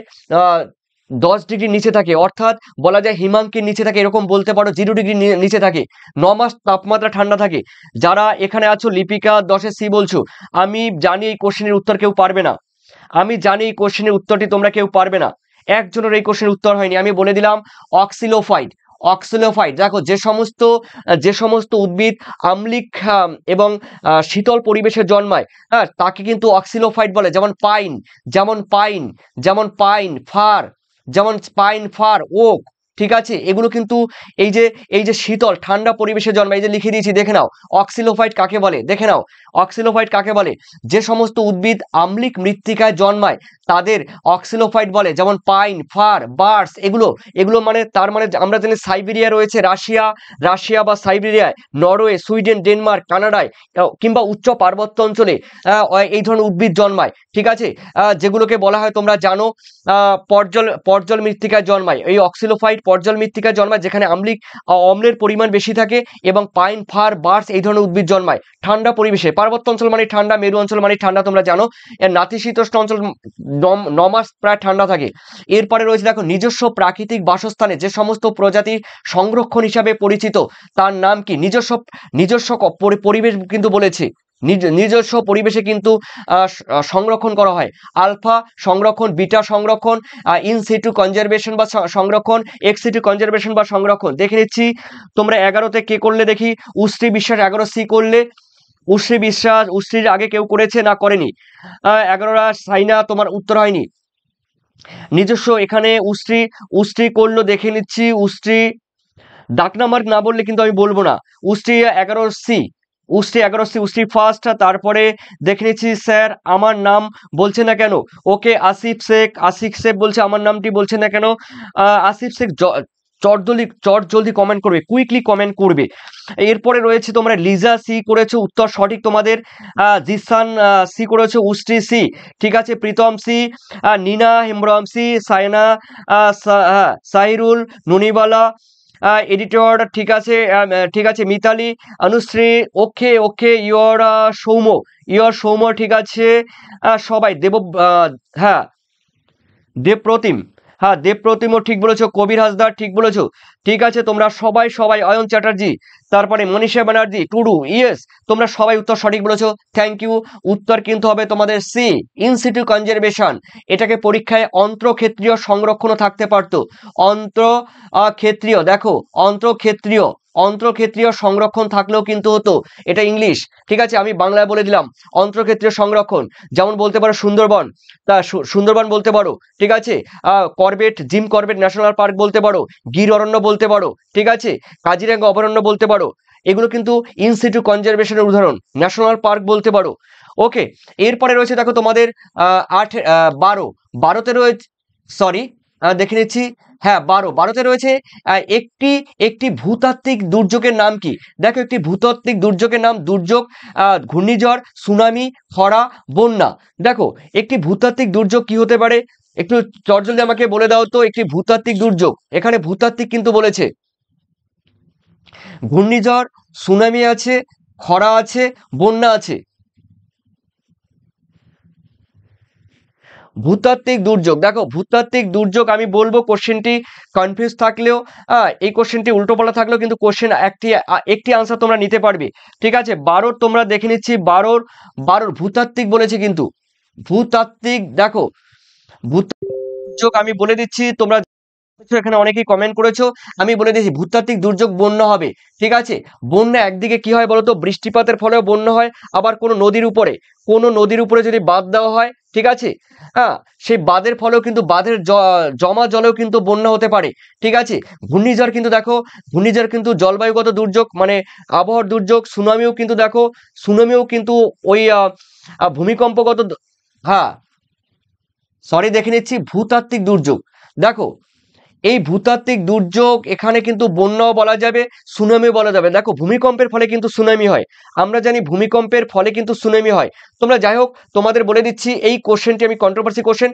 10 ডিগ্রি নিচে থাকে, অর্থাৎ বলা যায় হিমাঙ্কের নিচে থাকে, এরকম বলতে পারো 0 ডিগ্রি নিচে থাকে, 9 মাস তাপমাত্রা ঠান্ডা থাকে। যারা এখানে আছো লিপিকা 10-এ সি বলছো, আমি জানি এই কোশ্চেনের উত্তর কেউ পারবে না, আমি জানি এই কোশ্চেনের উত্তরটি তোমরা কেউ পারবে না, একজনের এই কোশ্চেনের উত্তর হয়নি। আমি বলে দিলাম অক্সিলোফাইট। অক্সিলোফাইট, দেখো যে সমস্ত উদ্ভিদ আম্লিক এবং শীতল পরিবেশে জন্মায়, হ্যাঁ, তাকে কিন্তু অক্সিলোফাইট বলে। যেমন পাইন ফার, যেমন পাইন ফার ওক, ঠিক আছে, এগুলো কিন্তু এই যে শীতল ঠান্ডা পরিবেশে জন্মায়। এই যে লিখে দিয়েছি, দেখে নাও অক্সিলোফাইট কাকে বলে, দেখে নাও অক্সিলোফাইট কাকে বলে। যে সমস্ত উদ্ভিদ আম্লিক মৃত্তিকায় জন্মায় তাদের অক্সিলোফাইট বলে, যেমন পাইন ফার বার্স, এগুলো মানে তার মানে আমরা জানি সাইবেরিয়া রয়েছে, রাশিয়া বা সাইবেরিয়ায়, নরওয়ে, সুইডেন, ডেনমার্ক, কানাডায় কিংবা উচ্চ পার্বত্য অঞ্চলে এই ধরনের উদ্ভিদ জন্মায়, ঠিক আছে, যেগুলোকে বলা হয় তোমরা জানো পর্জল মৃত্তিকায় জন্মায়। এই অক্সিলোফাইট পর্জল মৃত্তিকায় জন্মায় যেখানে অম্লের পরিমাণ বেশি থাকে, এবং পাইন ফার বার্স এই ধরনের উদ্ভিদ জন্মায় ঠান্ডা পরিবেশে। পার্বত্য অঞ্চল মানে ঠান্ডা, মেরু অঞ্চল মানে ঠান্ডা, তোমরা জানো। এর নাতিশীতোষ্ণ অঞ্চল 9 মাস প্রায় ঠান্ডা থাকে। এরপরে রয়েছে দেখো নিজস্ব প্রাকৃতিক বাসস্থানে যে সমস্ত প্রজাতি সংরক্ষণ হিসাবে পরিচিত তার নাম কি? নিজস্ব পরিবেশ কিন্তু বলেছে, নিজস্ব পরিবেশে কিন্তু সংরক্ষণ করা হয়। আলফা সংরক্ষণ, বিটা সংরক্ষণ, ইন সিটু কনজারভেশন বা সংরক্ষণ, এক্স সিটু কনজারভেশন বা সংরক্ষণ। দেখে নিচ্ছি তোমরা 11তে কে করলে দেখি, উশ্রী বিশ্বাস 11 সি করলে। উশ্রী বিশ্বাস, উশ্রীর আগে কেউ করেছে না করেনি? 11রা সাইনা, তোমার উত্তর হয়নি। নিজস্ব এখানে উশ্রী করলো, দেখে নিচ্ছি। উশ্রী ডাক নাম্বার না বললে কিন্তু আমি বলবো না। Ushri 11 C, Ushri first. তারপরে দেখে নিচ্ছি স্যার আমার নাম বলছে না কেন? ওকে, আসিফ শেখ বলছে আমার নামটি বলছে না কেন? আসিফ শেখ চট জলদি কমেন্ট করবে, কুইকলি কমেন্ট করবে। এরপরে রয়েছে তোমরা লিজা সি করেছো, উত্তর সঠিক তোমাদের। জিসান সি করেছো, উশ্রী সি, ঠিক আছে। প্রীতম সি, নিনা হেমব্রম সি, সাইনা, সাহিরুল, নুনিবালা, এডিটর, ঠিক আছে, ঠিক আছে। মিতালি, অনুশ্রী, ওকে সৌম্য, ঠিক আছে। সবাই হ্যাঁ, দেবপ্রতিম, হ্যাঁ দেবপ্রতিমও ঠিক বলেছো। কবির হাসদার ঠিক বলেছো, ঠিক আছে। তোমরা সবাই অয়ন চ্যাটার্জি, তারপরে মনীষা ব্যানার্জি, টুডু, ইয়েস, তোমরা সবাই উত্তর সঠিক বলেছো, থ্যাংক ইউ। উত্তর কিন্তু হবে তোমাদের সি, ইন সিটু কনজারভেশন। এটাকে পরীক্ষায় অন্ত্রক্ষেত্রীয় সংরক্ষণও থাকতে পারতো। ক্ষেত্রীয়, দেখো অন্ত্রক্ষেত্রীয় সংরক্ষণ থাকলেও কিন্তু হতো, এটা ইংলিশ, ঠিক আছে। আমি বাংলায় বলে দিলাম অন্ত্রক্ষেত্রীয় সংরক্ষণ, যেমন বলতে পারো সুন্দরবন, সুন্দরবন বলতে পারো, ঠিক আছে। জিম করবেট ন্যাশনাল পার্ক বলতে পারো, গির অরণ্য বলতে পারো, ঠিক আছে। কাজিরাঙ্গা অভয়ারণ্য বলতে পারো, এগুলো কিন্তু ইন সিটু কনজারভেশনের উদাহরণ। ন্যাশনাল পার্ক বলতে পারো। ওকে, এরপরে রয়েছে দেখো তোমাদের 12তে রয়েছে, সরি দেখে নিচ্ছি, হ্যাঁ 12তে রয়েছে একটি ভূতাত্ত্বিক দুর্যোগের নাম কি? দেখো একটি ভূতাত্ত্বিক দুর্যোগের নাম, দুর্যোগ, ঘূর্ণিঝড়, সুনামি, খরা, বন্যা। দেখো একটি ভূতাত্ত্বিক দুর্যোগ কি হতে পারে? একটু চটজলদি আমাকে বলে দাও তো, একটি ভূতাত্ত্বিক দুর্যোগ, এখানে ভূতাত্ত্বিক কিন্তু বলেছে। ঘূর্ণিঝড়, সুনামি আছে, খরা আছে, বন্যা আছে। ভূতাত্ত্বিক দুর্যোগ, দেখো ভূতাত্ত্বিক দুর্যোগ আমি বলবো, কোশ্চেনটি কনফিউজ থাকলেও এই কোশ্চেনটি উল্টো পাল্টা থাকলেও কিন্তু কোশ্চেন একটি আনসার তোমরা নিতে পারবে, ঠিক আছে। 12 তোমরা দেখে নিচ্ছি, 12 ভূতাত্ত্বিক বলেছে কিন্তু, ভূতাত্ত্বিক, দেখো ভূতাত্ত্বিক দুর্যোগ আমি বলে দিচ্ছি তোমরা এখানে অনেকেই কমেন্ট করেছো, আমি বলে দিয়েছি ভূতাত্ত্বিক দুর্যোগ বন্যা হবে। ঠিক আছে, বন্যা একদিকে কি হয় বলতো, বৃষ্টিপাতের ফলেও বন্যা হয়, আবার কোনো নদীর উপরে যদি বাঁধ দেওয়া হয়, ঠিক আছে, হ্যাঁ, সেই বাঁধের ফলেও কিন্তু বাঁধের জমা জলেও কিন্তু বন্যা হতে পারে। ঠিক আছে, ঘূর্ণিঝড় কিন্তু দেখো, ঘূর্ণিঝড় কিন্তু জলবায়ুগত দুর্যোগ, মানে আবহাওয়ার দুর্যোগ। সুনামিও কিন্তু দেখো, সুনামিও কিন্তু ওই ভূমিকম্পগত হ্যাঁ, সরি, দেখে নিচ্ছি, ভূতাত্ত্বিক দুর্যোগ। দেখো, এই ভূতাত্ত্বিক দুর্যোগ এখানে কিন্তু বন্যাও বলা যাবে, সুনামিও বলা যাবে। দেখো, ভূমিকম্পের ফলে কিন্তু সুনামি হয়, আমরা জানি ভূমিকম্পের ফলে কিন্তু সুনামি হয়। তোমরা যাই হোক, তোমাদের বলে দিচ্ছি এই কোশ্চেনটি আমি কন্ট্রোভার্সি কোশ্চেন।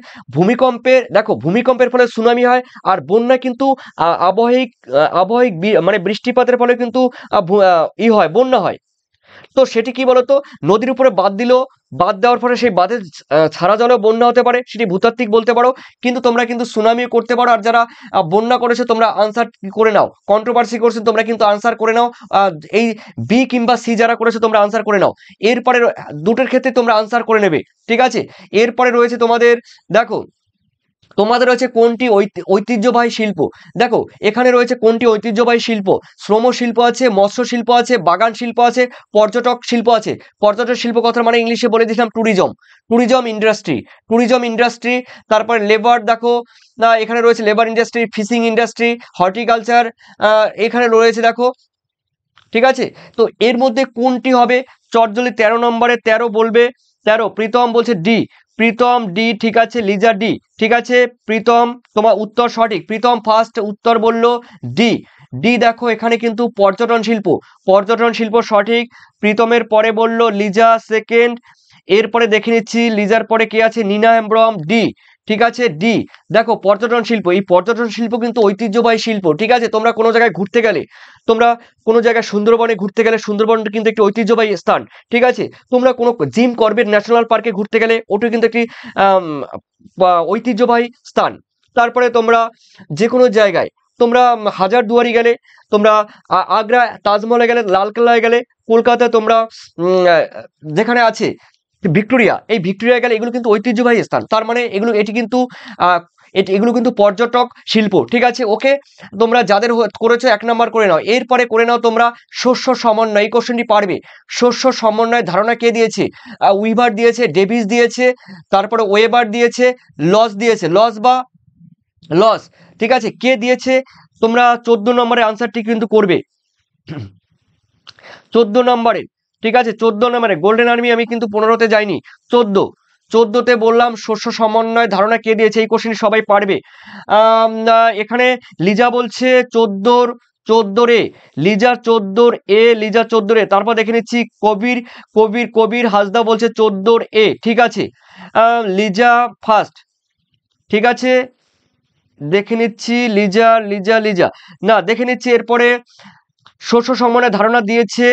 দেখো, ভূমিকম্পের ফলে সুনামি হয়, আর বন্যা কিন্তু আবহাওয়িক মানে বৃষ্টিপাতের ফলে কিন্তু হয়, বন্যা হয়। তো সেটি কি বলতো, নদীর উপরে বাঁধ দিল, বাঁধ দেওয়ার পরে সেই বাঁধের ছাড়া জলেও বন্যা হতে পারে, সেটি ভূতাত্ত্বিক বলতে পারো। কিন্তু তোমরা কিন্তু সুনামিও করতে পারো। আর যারা বন্যা করেছে তোমরা আনসার করে নাও, কন্ট্রোভার্সি করছে তোমরা কিন্তু আনসার করে নাও। এই বি কিংবা সি যারা করেছে তোমরা আনসার করে নাও। এরপরে দুটোর ক্ষেত্রে তোমরা আনসার করে নেবে। ঠিক আছে, এরপরে রয়েছে তোমাদের, দেখো, তোমাদের রয়েছে কোনটি ঐতিহ্যবাহী শিল্প। দেখো, এখানে রয়েছে কোনটি ঐতিহ্যবাহী শিল্প। শ্রম শিল্প আছে, মৎস্য শিল্প আছে, বাগান শিল্প আছে, পর্যটক শিল্প আছে। পর্যটক শিল্প কথার মানে ইংলিশে বলে দিয়েছিলাম ট্যুরিজম, ট্যুরিজম ইন্ডাস্ট্রি। তারপরে লেবার, দেখো, এখানে রয়েছে labour industry, fishing industry, horticulture, এখানে রয়েছে দেখো। ঠিক আছে, তো এর মধ্যে কোনটি হবে, চটজলদি 13 নম্বরে 13 বলবে। 13, প্রীতম বলছে ডি, প্রীতম ডি, ঠিক আছে, লিজা ডি, ঠিক আছে, প্রীতম তোমার উত্তর সঠিক। প্রীতম ফার্স্ট উত্তর বললো ডি। ডি, দেখো এখানে কিন্তু পর্যটন শিল্প সঠিক। প্রীতমের পরে বললো লিজা সেকেন্ড। এরপরে দেখে নিচ্ছি লিজার পরে কে আছে, নিনা হেমব্রম ডি, ঠিক আছে, ডি। দেখো, পর্যটন শিল্প, এই পর্যটন শিল্প কিন্তু ঐতিহ্যবাহী শিল্প। ঠিক আছে, তোমরা কোনো জায়গায় ঘুরতে গেলে, তোমরা কোনো জায়গায় সুন্দরবনে ঘুরতে গেলে, সুন্দরবন কিন্তু একটি ঐতিহ্যবাহী স্থান। ঠিক আছে, তোমরা কোনো জিম করবেট ন্যাশনাল পার্কে ঘুরতে গেলে, ওটা কিন্তু একটি ঐতিহ্যবাহী স্থান। তারপরে তোমরা যে কোনো জায়গায়, তোমরা হাজারদুয়ারি গেলে, তোমরা আগ্রা তাজমহলে গেলে, লালকেল্লায় গেলে, কলকাতায় তোমরা যেখানে আছে ভিক্টোরিয়া, এই ভিক্টোরিয়া গেলে, এগুলো কিন্তু ঐতিহ্যবাহী স্থান। তার মানে এটি কিন্তু এগুলো কিন্তু পর্যটক শিল্প। ঠিক আছে, ওকে, তোমরা যাদের করেছো 1 নাম্বার করে নাও। এরপরে করে নাও তোমরা শস্য সমন্বয়, এই কোশ্চেনটি পারবে। শস্য সমন্বয় ধারণা কে দিয়েছে, উইভার দিয়েছে, ডেভিস দিয়েছে, তারপরে ওয়েবার দিয়েছে, লস, ঠিক আছে, কে দিয়েছে। তোমরা 14 নম্বরে আনসারটি কিন্তু করবে, 14 নম্বরে। ঠিক আছে, 14 নম্বরে গোল্ডেন আর্মি, আমি কিন্তু 15তে যাইনি, 14তে বললাম শস্য সমন্বয় ধারণা কে দিয়েছে, এই কোশ্চেন সবাই পারবে। এখানে লিজা বলছে 14 রে, লিজা 14 এ, লিজা 14 রে। তারপর দেখে নিচ্ছি কবির হাসদা বলছে 14 এ। ঠিক আছে, লিজা ফার্স্ট, ঠিক আছে, দেখে নিচ্ছি লিজা না, দেখে নিচ্ছি। এরপরে শস্য সমন্বয় ধারণা দিয়েছে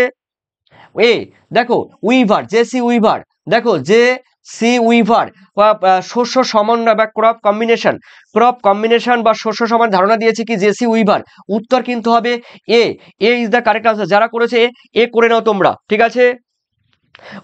এ, দেখো, উইভার, জেসি উইভার, দেখো সি উইভার, শস্য সমন্বয় বা ক্রপ কম্বিনেশন বা শস্য সমন্বয় ধারণা দিয়েছে কি, জেসি উইভার। উত্তর কিন্তু হবে এ, ইজ দ্য কারেক্ট আনসার। যারা করেছে এ করে নাও তোমরা। ঠিক আছে,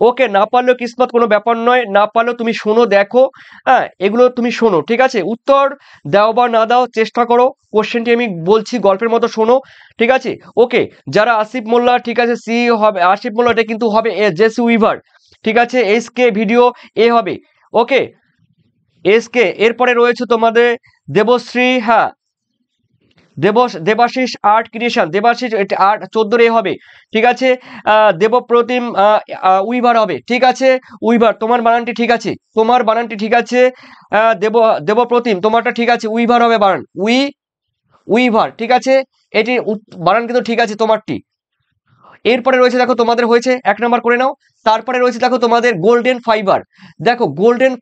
ওকে, না পারলেও কিসমত, কোনো ব্যাপার নয়, না পারলেও তুমি শোনো, দেখো, হ্যাঁ, এগুলো তুমি শোনো। ঠিক আছে, উত্তর দাও বা না দাও চেষ্টা করো, কোশ্চেনটি আমি বলছি গল্পের মতো শোনো। ঠিক আছে, ওকে, যারা আসিফ মোল্লা, ঠিক আছে, সি হবে আসিফ মোল্লা, এটা কিন্তু হবে এ, জেসি উইভার। ঠিক আছে, এসকে ভিডিও এ হবে, ওকে, এসকে। এরপরে রয়েছে তোমাদের দেবশ্রী, হ্যাঁ, Debashis art creation, Debashis art 14 এ হবে। ঠিক আছে, দেবপ্রতিম উইভার হবে। ঠিক আছে, উইভার, তোমার বানানটি ঠিক আছে, ঠিক আছে। দেবপ্রতিম, তোমারটা ঠিক আছে, উইভার হবে বানান, উইভার। ঠিক আছে, এটি বানান কিন্তু ঠিক আছে তোমারটি। এরপরে রয়েছে, দেখো, তোমাদের হয়েছে 1 নাম্বার করে নাও। তারপরে রয়েছে, দেখো, তোমাদের গোল্ডেন ফাইবার। দেখো, গোল্ডেন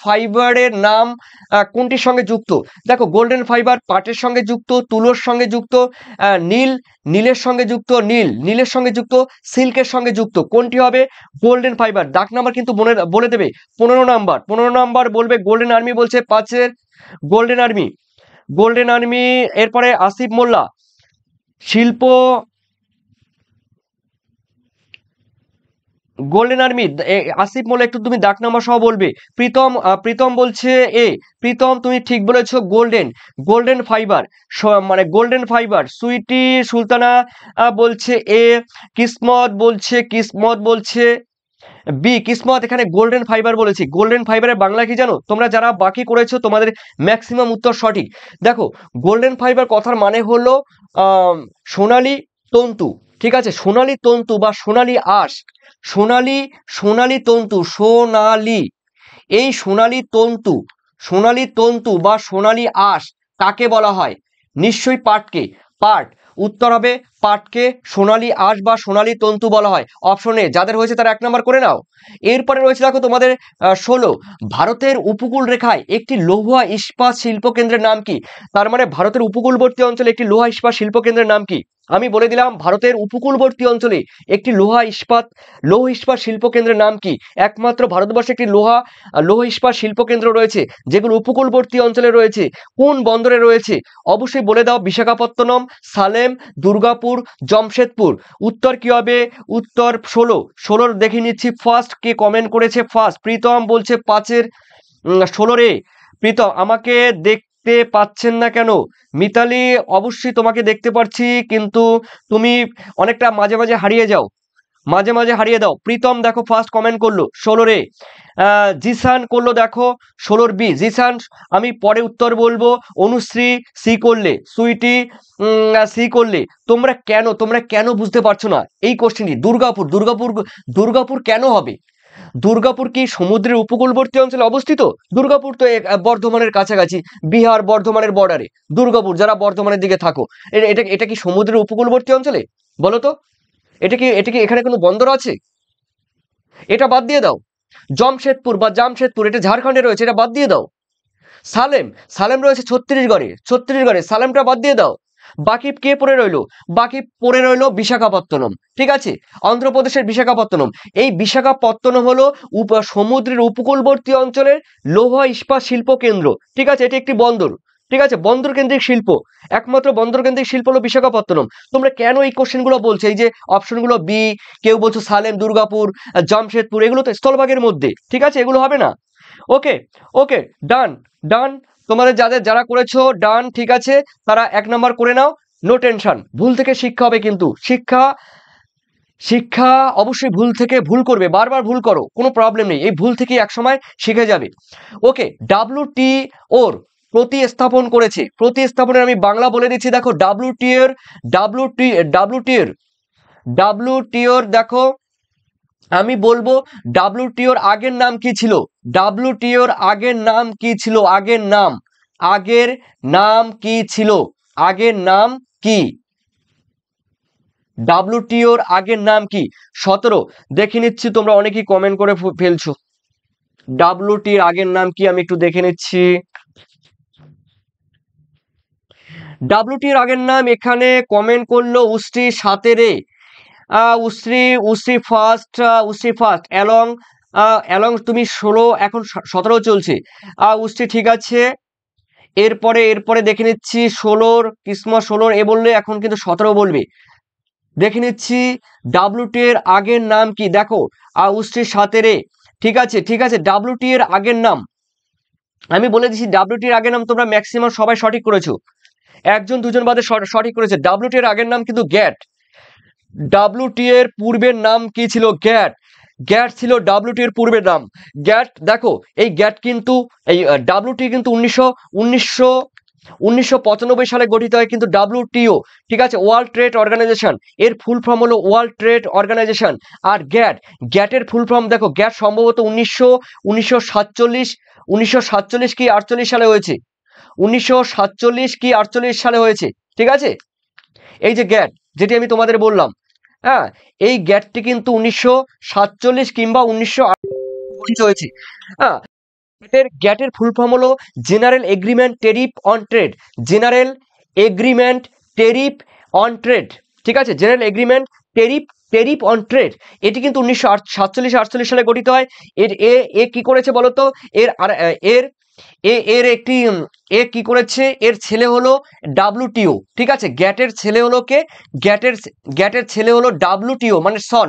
ফাইবারের নাম কোনটির সঙ্গে যুক্ত। দেখো, গোল্ডেন ফাইবার পাটের সঙ্গে যুক্ত, তুলোর সঙ্গে যুক্ত, নীলের সঙ্গে যুক্ত, নীলের সঙ্গে যুক্ত, সিল্কের সঙ্গে যুক্ত। কোনটি হবে গোল্ডেন ফাইবার? দাগ নাম্বার কিন্তু বলে দেবে। 15 নাম্বার বলবে গোল্ডেন আর্মি বলছে 5-এর গোল্ডেন আর্মি। এরপরে আসিফ মোল্লা, শিল্প গোল্ডেন আর্মি, আসিফ মোল্লা একটু তুমি ডাক নাম্বার সহ বলবে। প্রীতম প্রীতম বলছে এ। প্রীতম তুমি ঠিক বলেছো, গোল্ডেন, গোল্ডেন ফাইবার, মানে গোল্ডেন ফাইবার। সুইটি সুলতানা বলছে এ। কিসমত বলছে বি। কিসমত এখানে গোল্ডেন ফাইবার বলেছি। গোল্ডেন ফাইবারের বাংলা কি জানো তোমরা যারা বাকি করেছো? তোমাদের ম্যাক্সিমাম উত্তর সঠিক। দেখো, গোল্ডেন ফাইবার কথার মানে হলো সোনালী তন্তু। ঠিক আছে, সোনালী তন্তু বা সোনালী আঁশ। সোনালী তন্তু, সোনালী, এই সোনালী তন্তু বা সোনালী আঁশ কাকে বলা হয়? নিশ্চয়ই পাটকে। পাট উত্তর হবে পাটকে সোনালী আঁশ বা সোনালী তন্তু বলা হয়। Option A. যাদের হয়েছে তারা 1 নাম্বার করে নাও। এরপরে রয়েছে দেখো তোমাদের 16, ভারতের উপকূল রেখায় একটি লৌহ ইস্পাত শিল্প কেন্দ্রের নাম কি? তার মানে ভারতের উপকূলবর্তী অঞ্চলে একটি লৌহ ইস্পাত শিল্প কেন্দ্রের নাম কি? আমি বলে দিলাম, ভারতের উপকূলবর্তী অঞ্চলে একটি লৌহ ইস্পাত শিল্প কেন্দ্রের নাম কি? একমাত্র ভারতবর্ষে একটি লৌহ ইস্পাত শিল্প কেন্দ্র রয়েছে যেগুলো উপকূলবর্তী অঞ্চলে রয়েছে। কোন বন্দরে রয়েছে? অবশ্যই বলে দাও। বিশাখাপত্তনম, সালেম, দুর্গাপুর, জামশেদপুর। উত্তর কি হবে? উত্তর 16 দেখে নিচ্ছি। ফার্স্ট কে কমেন্ট করেছে? ফার্স্ট প্রীতম বলছে 5-এর 16 রে। প্রীতম আমাকে দেখতে পাচ্ছেন না কেন? মিতালি অবশ্যই তোমাকে দেখতে পাচ্ছি, কিন্তু তুমি অনেকটা মাঝে মাঝে হারিয়ে যাও, হারিয়ে দাও। প্রীতম দেখো ফার্স্ট কমেন্ট করলো 16 রে। জিসান করলো দেখো 16 বি। জিসান আমি পরে উত্তর বলবো। অনুশ্রী সি করলে, সুইটি সি করলে। তোমরা কেন বুঝতে পারছো না এই কোশ্চেনটি? দুর্গাপুর কেন হবে? দুর্গাপুর কি সমুদ্রের উপকূলবর্তী অঞ্চলে অবস্থিত? দুর্গাপুর তো বর্ধমানের কাছাকাছি, বিহার বর্ধমানের বর্ডারে দুর্গাপুর। যারা বর্ধমানের দিকে থাকো, এটা কি সমুদ্রের উপকূলবর্তী অঞ্চলে? বলো তো, এটা কি এখানে কোনো বন্দর আছে? এটা বাদ দিয়ে দাও। জামশেদপুর এটা ঝাড়খণ্ডে রয়েছে, এটা বাদ দিয়ে দাও। সালেম রয়েছে ছত্তিশগড়ে, সালেমটা বাদ দিয়ে দাও। বাকি কে পড়ে রইলো? বাকি পড়ে রইলো বিশাখাপত্তনম। ঠিক আছে, অন্ধ্রপ্রদেশের বিশাখাপত্তনম। এই বিশাখাপত্তনম হলো সমুদ্রের উপকূলবর্তী অঞ্চলের লৌহ ইস্পাত শিল্প কেন্দ্র। ঠিক আছে, এটি একটি বন্দর। ঠিক আছে, বন্দর কেন্দ্রিক শিল্প, একমাত্র বন্দর কেন্দ্রিক শিল্প হলো বিশাখাপত্তনম। তোমরা কেন এই কোশ্চেনগুলো বলছো? এই যে অপশনগুলো বি, কেউ বলছো সালেম, দুর্গাপুর, জামশেদপুর, এগুলো তো স্থলভাগের মধ্যে। ঠিক আছে, এগুলো হবে না। ওকে ডান। তোমাদের যারা করেছো ডান, ঠিক আছে, তারা 1 নাম্বার করে নাও। নো টেনশন, ভুল থেকে শিক্ষা হবে, কিন্তু শিক্ষা অবশ্যই ভুল করবে, বারবার ভুল করো, কোনো প্রবলেম নেই, এই ভুল থেকে একসময় শিখে যাবে। ওকে, WTO প্রতিস্থাপন করেছে। প্রতিস্থাপনের আমি বাংলা বলে দিচ্ছি। দেখো, WTO দেখো, আমি বলবো WTOর আগের নাম কি ছিল? WTOর আগের নাম কি ছিল? আগের নাম কি? WTOর আগের নাম কি? 17 দেখে নিচ্ছি, তোমরা অনেকেই কমেন্ট করে ফেলছো। WTOর আগের নাম কি আমি একটু দেখে নিচ্ছি। WTOর আগের নাম এখানে কমেন্ট করলো উশ্রী 7 রে। উশ্রী ফার্স্ট অ্যালং তুমি 16, এখন 17 চলছে। উশ্রী ঠিক আছে। এরপরে দেখে নিচ্ছি 16 কিসমত 16 এ বললে, এখন কিন্তু 17 বলবে। দেখে নিচ্ছি WTOর আগের নাম কি। দেখো, উশ্রী 7 রে। ঠিক আছে, WTOর আগের নাম আমি বলে দিচ্ছি। WTOর আগের নাম তোমরা ম্যাক্সিমাম সবাই সঠিক করেছো, 1 2 জন বাদে সঠিক করেছে। WTOর আগের নাম কিন্তু গ্যাট। WTOর পূর্বের নাম কি ছিল? গ্যাট ছিল WTOর পূর্বের নাম। গ্যাট দেখো, এই গ্যাট কিন্তু এই WTO কিন্তু 1995 সালে গঠিত হয় কিন্তু WTO। ঠিক আছে, ওয়ার্ল্ড ট্রেড অর্গানাইজেশন, এর ফুল ফর্ম হলো ওয়ার্ল্ড ট্রেড অর্গানাইজেশন। আর গ্যাটের ফুল ফর্ম দেখো, গ্যাট সম্ভবত 1947 কি 48 সালে হয়েছে। 1947 কি 48 সালে হয়েছে। ঠিক আছে, এই যে গ্যাট, যেটি আমি তোমাদের বললাম, হ্যাঁ, এই গ্যাটটি কিন্তু 1947 কিংবা 1948 হয়েছে। হ্যাঁ, গ্যাটের ফুল ফর্ম হলো general agreement tariff on trade. General agreement tariff on trade. ঠিক আছে, general agreement tariff on trade, এটি কিন্তু 1947-48 সালে গঠিত হয়। এর কি করেছে বলতো? এর এর একটি এ কি করেছে, এর ছেলে হলো ডাব্লিউটিও, ঠিক আছে। গ্যাটের ছেলে হলো কে, গ্যাটের ছেলে হলো ডাব্লিউটিও মানে সন,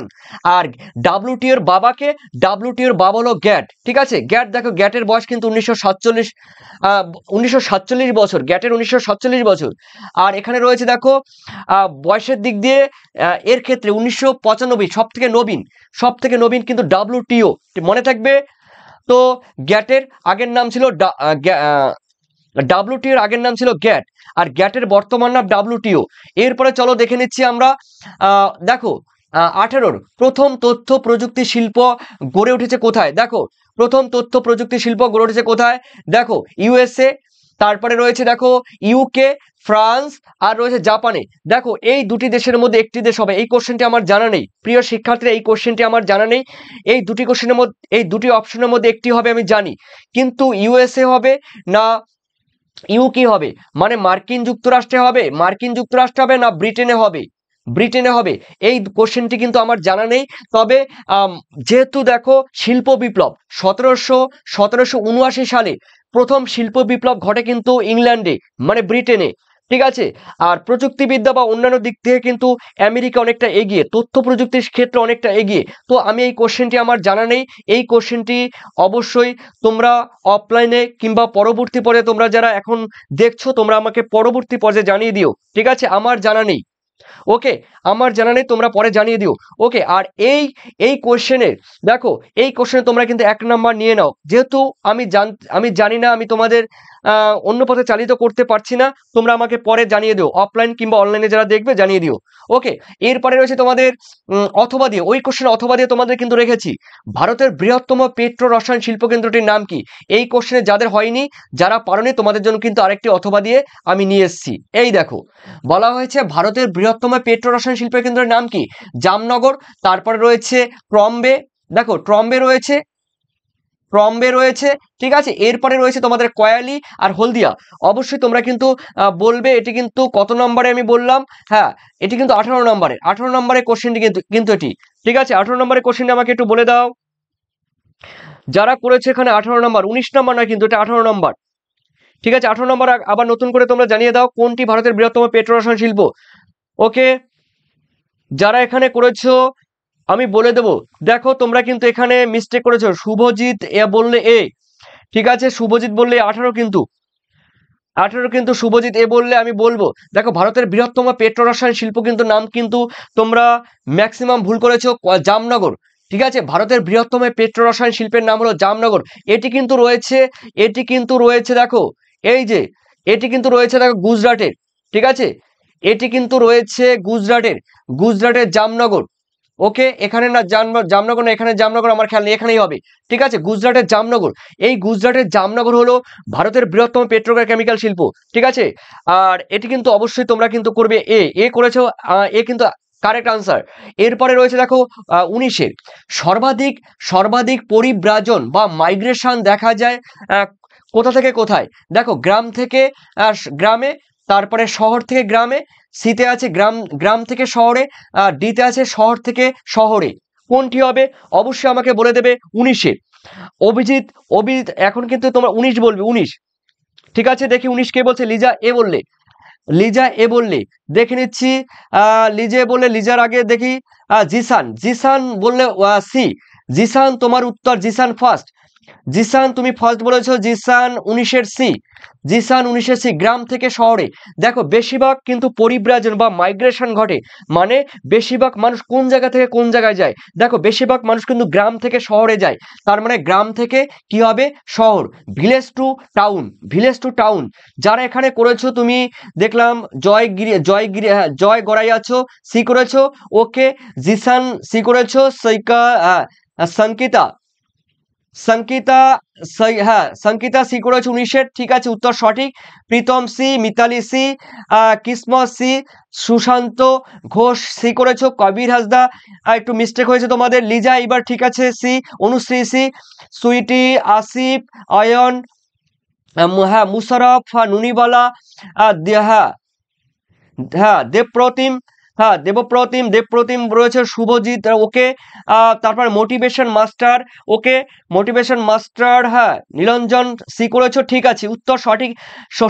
আর ডাব্লিউটিওর বাবাকে, ডাব্লিউটিওর বাবা হলো গ্যাট, ঠিক আছে। গ্যাট দেখো, গ্যাটের বয়স কিন্তু 1947 বছর, গ্যাটের 1947 বছর। আর এখানে রয়েছে দেখো বয়সের দিক দিয়ে এর ক্ষেত্রে 1995 সব থেকে নবীন কিন্তু ডাব্লিউটিও, মনে থাকবে। তো গ্যাটের আগের নাম ছিল ডাব্লিউটিওর আগের নাম ছিল গ্যাট, আর গ্যাটের বর্তমান নাম ডাব্লিউটিও। এরপরে চলো দেখে নিচ্ছি আমরা, দেখো 18 প্রথম তথ্য প্রযুক্তি শিল্প গড়ে উঠেছে কোথায়। দেখো প্রথম তথ্য প্রযুক্তি শিল্প গড়ে উঠেছে কোথায়, দেখো ইউএসএ, তারপরে রয়েছে দেখো ইউকে, ফ্রান্স, আর রয়েছে জাপানে। দেখো এই দুটি দেশের মধ্যে একটি দেশ হবে, এই কোশ্চেনটি আমার জানা নেই প্রিয় শিক্ষার্থীরা, এই কোশ্চেনটি আমার জানা নেই। এই দুটি কোশ্চেনের মধ্যে, এই দুটি অপশনের মধ্যে একটি হবে আমি জানি, কিন্তু ইউএসএ হবে না ইউকে হবে, মানে মার্কিন যুক্তরাষ্ট্রে হবে, না ব্রিটেনে হবে, এই কোশ্চেনটি কিন্তু আমার জানা নেই। তবে যেহেতু দেখো শিল্প বিপ্লব 1779 সালে প্রথম শিল্প বিপ্লব ঘটে কিন্তু ইংল্যান্ডে, মানে ব্রিটেনে, ঠিক আছে। আর প্রযুক্তিবিদ্যা বা অন্যান্য দিক থেকে কিন্তু আমেরিকা অনেকটা এগিয়ে, তথ্য প্রযুক্তির ক্ষেত্রে অনেকটা এগিয়ে। তো আমি এই কোশ্চেনটি আমার জানা নেই, এই কোশ্চেনটি অবশ্যই তোমরা অফলাইনে কিংবা পরবর্তী পর্যায়ে, তোমরা যারা এখন দেখছো তোমরা আমাকে পরবর্তী পর্যায়ে জানিয়ে দিও, ঠিক আছে। আমার জানা নেই, ওকে, আমার জানা নেই, তোমরা পরে জানিয়ে দিও, ওকে। আর এই কোশ্চেনে দেখো, এই কোশ্চেনে তোমরা কিন্তু 1 নাম্বার নিয়ে নাও, যেহেতু আমি জানি না, আমি তোমাদের অন্য পথে চালিত করতে পারছি না, তোমরা আমাকে পরে জানিয়ে দিও, অফলাইন কিংবা অনলাইনে যারা দেখবে জানিয়ে দিও, ওকে। এরপরে রয়েছে তোমাদের অথবা দিয়ে, ওই কোশ্চেন অথবা দিয়ে তোমাদের কিন্তু রেখেছি, ভারতের বৃহত্তম পেট্রো রসায়ন শিল্প কেন্দ্রটির নাম কি। এই কোশ্চেনে যাদের হয়নি, যারা পারোনি, তোমাদের জন্য কিন্তু আরেকটি অথবা দিয়ে আমি নিয়ে এসেছি। এই দেখো বলা হয়েছে ভারতের বৃহত্তম পেট্রো রসায়ন শিল্প কেন্দ্রের নাম কি, জামনগর। তারপরে রয়েছে ট্রম্বে, দেখো ট্রম্বে রয়েছে, ঠিক আছে। এরপরে রয়েছে তোমাদের কয়ালি আর হলদিয়া। অবশ্যই তোমরা কিন্তু বলবে এটি কিন্তু কত নম্বরে আমি বললাম, হ্যাঁ এটি কিন্তু 18 নম্বরের কোশ্চেনটি কিন্তু এটি, ঠিক আছে। 18 নম্বরের কোশ্চেনটি আমাকে একটু বলে দাও, যারা করেছে এখানে 18 নম্বর, 19 নম্বর না কিন্তু এটা 18 নম্বর, ঠিক আছে। 18 নম্বর আবার নতুন করে তোমরা জানিয়ে দাও কোনটি ভারতের বৃহত্তম পেট্রো রসায়ন শিল্প, ওকে। যারা এখানে করেছো আমি বলে দেবো, দেখো তোমরা কিন্তু এখানে মিস্টেক করেছো, শুভজিৎ এ বললে এ, ঠিক আছে, শুভজিৎ বললে 18 কিন্তু শুভজিৎ এ বললে আমি বলবো, দেখো ভারতের বৃহত্তম পেট্রো রসায়ন শিল্প কিন্তু নাম কিন্তু তোমরা ম্যাক্সিমাম ভুল করেছো, জামনগর, ঠিক আছে। ভারতের বৃহত্তম পেট্রো রসায়ন শিল্পের নাম হলো জামনগর। এটি কিন্তু রয়েছে দেখো, এই যে এটি কিন্তু রয়েছে দেখো গুজরাটের, ঠিক আছে, এটি কিন্তু রয়েছে গুজরাটের জামনগর, ওকে। এখানে না জামনগর না, এখানে জামনগর আমার খেয়াল নেই, এখানেই হবে, ঠিক আছে, গুজরাটের জামনগর। এই গুজরাটের জামনগর হলো ভারতের বৃহত্তম পেট্রোকেমিক্যাল শিল্প, ঠিক আছে। আর এটি কিন্তু অবশ্যই তোমরা কিন্তু করবে এ করেছো, এ কিন্তু কারেক্ট আনসার। এরপরে রয়েছে দেখো 19-এর সর্বাধিক পরিব্রাজন বা মাইগ্রেশন দেখা যায় কোথা থেকে কোথায়। দেখো গ্রাম থেকে গ্রামে, তারপরে শহর থেকে গ্রামে, সিতে আছে গ্রাম থেকে শহরে, ডিতে আছে শহর থেকে শহরে, কোনটি হবে অবশ্যই আমাকে বলে দেবে। 19-এ অভিজিৎ এখন কিন্তু তোমরা 19 বলবে, 19, ঠিক আছে। দেখি 19 কে বলছে, লিজা এ বললে দেখে নিচ্ছি, লিজা এ বললে, লিজার আগে দেখি জিসান বললে সি, জিসান তোমার উত্তর, জিসান ফার্স্ট, জিসান তুমি ফার্স্ট বলেছো, জিসান 19-এর সি, গ্রাম থেকে শহরে। দেখো বেশিরভাগ কিন্তু পরিব্রাজন বা মাইগ্রেশন ঘটে, মানে বেশিরভাগ মানুষ কোন জায়গা থেকে কোন জায়গায় যায়, দেখো বেশিরভাগ মানুষ কিন্তু গ্রাম থেকে শহরে যায়, তার মানে গ্রাম থেকে কি হবে শহর, ভিলেজ টু টাউন। যারা এখানে করেছো তুমি দেখলাম জয় গড়াই আছো, সি করেছো, ওকে। জিসান সি করেছো, সংকিতা সি করেছে 19-এর, ঠিক আছে, উত্তর সঠিক। প্রীতম সি, মিতালি সি, কিসমত সি, সুশান্ত ঘোষ সি করেছো, কবির হাসদা একটু মিস্টেক হয়েছে তোমাদের, লিজা এবার ঠিক আছে সি, অনুশ্রী সি, সুইটি, আসিফ, আয়ন, হ্যাঁ মুশারফ, নুনিবালা, হ্যাঁ দেবপ্রতিম হ্যাঁ, দেবপ্রতিম রয়েছে, শুভজিৎ, ওকে। তারপর মোটিভেশন মাস্টার, ওকে, মোটিভেশন মাস্টার, হ্যাঁ, নিরঞ্জন সি করেছো, ঠিক আছে, উত্তর সঠিক,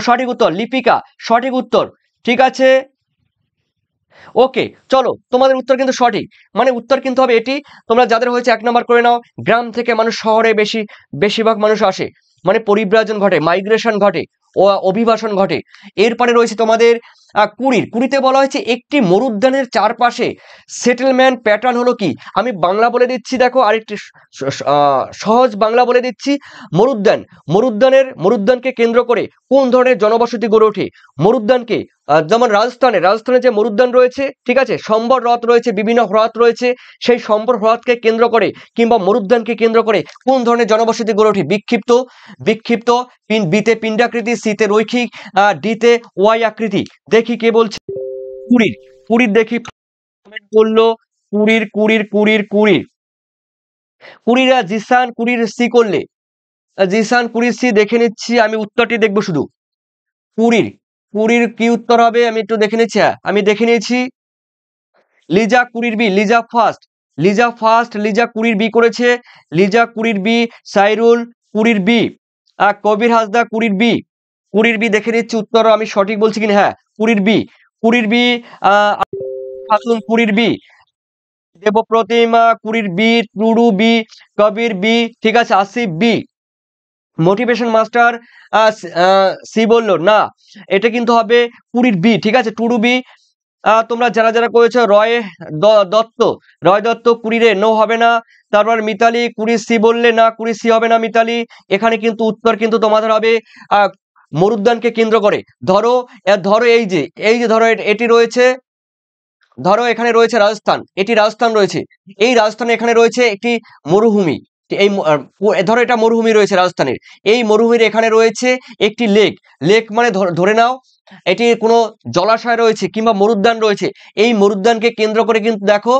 সঠিক উত্তর, লিপিকা, সঠিক উত্তর, ঠিক আছে, ওকে। চলো, তোমাদের উত্তর কিন্তু সঠিক, মানে উত্তর কিন্তু হবে এটি। তোমরা যাদের হয়েছে 1 নম্বর করে নাও। গ্রাম থেকে মানুষ শহরে বেশিরভাগ মানুষ আসে, মানে পরিব্রাজন ঘটে, মাইগ্রেশন ঘটে, ও অভিবাসন ঘটে। এরপরে রয়েছে তোমাদের কুড়িতে বলা হয়েছে একটি মরুদ্যানের চারপাশে সেটেলমেন্ট প্যাটার্ন হলো কি। আমি বাংলা বলে দিচ্ছি, দেখো আরেকটি সহজ বাংলা বলে দিচ্ছি। মরুদ্যানকে কেন্দ্র করে কোন ধরনের জনবসতি গড়ে ওঠে। মরুদ্যানকে যেমন রাজস্থানে যে মরুদ্যান রয়েছে, ঠিক আছে, সম্বর হ্রদ রয়েছে, বিভিন্ন হ্রদ রয়েছে, সেই সম্বর হ্রদকে কেন্দ্র করে কিংবা মরুদ্যানকে কেন্দ্র করে কোন ধরনের জনবসতি গড়ে ওঠে। বিক্ষিপ্ত, বিতে পিণ্ডাকৃতি, সিতে রৈখিক, ডিতে ওয়াই আকৃতি। দেখি কে বলছে। কুড়ির দেখি বললো, কুড়িরা জিসান কুড়ির সি করলে, জিসান কুড়ির সি দেখে নিচ্ছি, আমি উত্তরটি দেখবো শুধু। কুড়ির কুড়ির কি উত্তর হবে আমি একটু দেখে নিচ্ছি। হ্যাঁ, আমি দেখে নিয়েছি। লিজা কুড়ির বি, লিজা কুড়ির বি করেছে, লিজা কুড়ির বি, সাইরুল কুড়ির বি, কবির হাসদা কুড়ির বি দেখে নিচ্ছি উত্তর আমি সঠিক বলছি কিনা। হ্যাঁ, কুড়ির বি, হাসুন কুড়ির বি, দেবপ্রতিমা কুড়ির B, Tudu B, Kabir B, ঠিক আছে, Asif B. Motivation master C বললো না, এটা কিন্তু হবে কুড়ির বি, ঠিক আছে, টুডু বি। তোমরা যারা করেছো রয় দত্ত কুড়িরে নো হবে না। তারপর মিতালি কুড়ির সি বললে না, কুড়ির সি হবে না মিতালি। এখানে কিন্তু উত্তর কিন্তু তোমাদের হবে মরুদ্যানকে কেন্দ্র করে। ধরো এই যে ধরো এটি রয়েছে, ধরো এখানে রয়েছে রাজস্থান, এটি রাজস্থান রয়েছে, এই রাজস্থানে এখানে রয়েছে একটি মরুভূমি, ধরো এটা মরুভূমি রয়েছে রাজস্থানের, এই মরুভূমির এখানে রয়েছে একটি লেক মানে ধরে নাও এটি কোনো জলাশয় রয়েছে কিংবা মরুদ্যান রয়েছে। এই মরুদ্যানকে কেন্দ্র করে কিন্তু দেখো,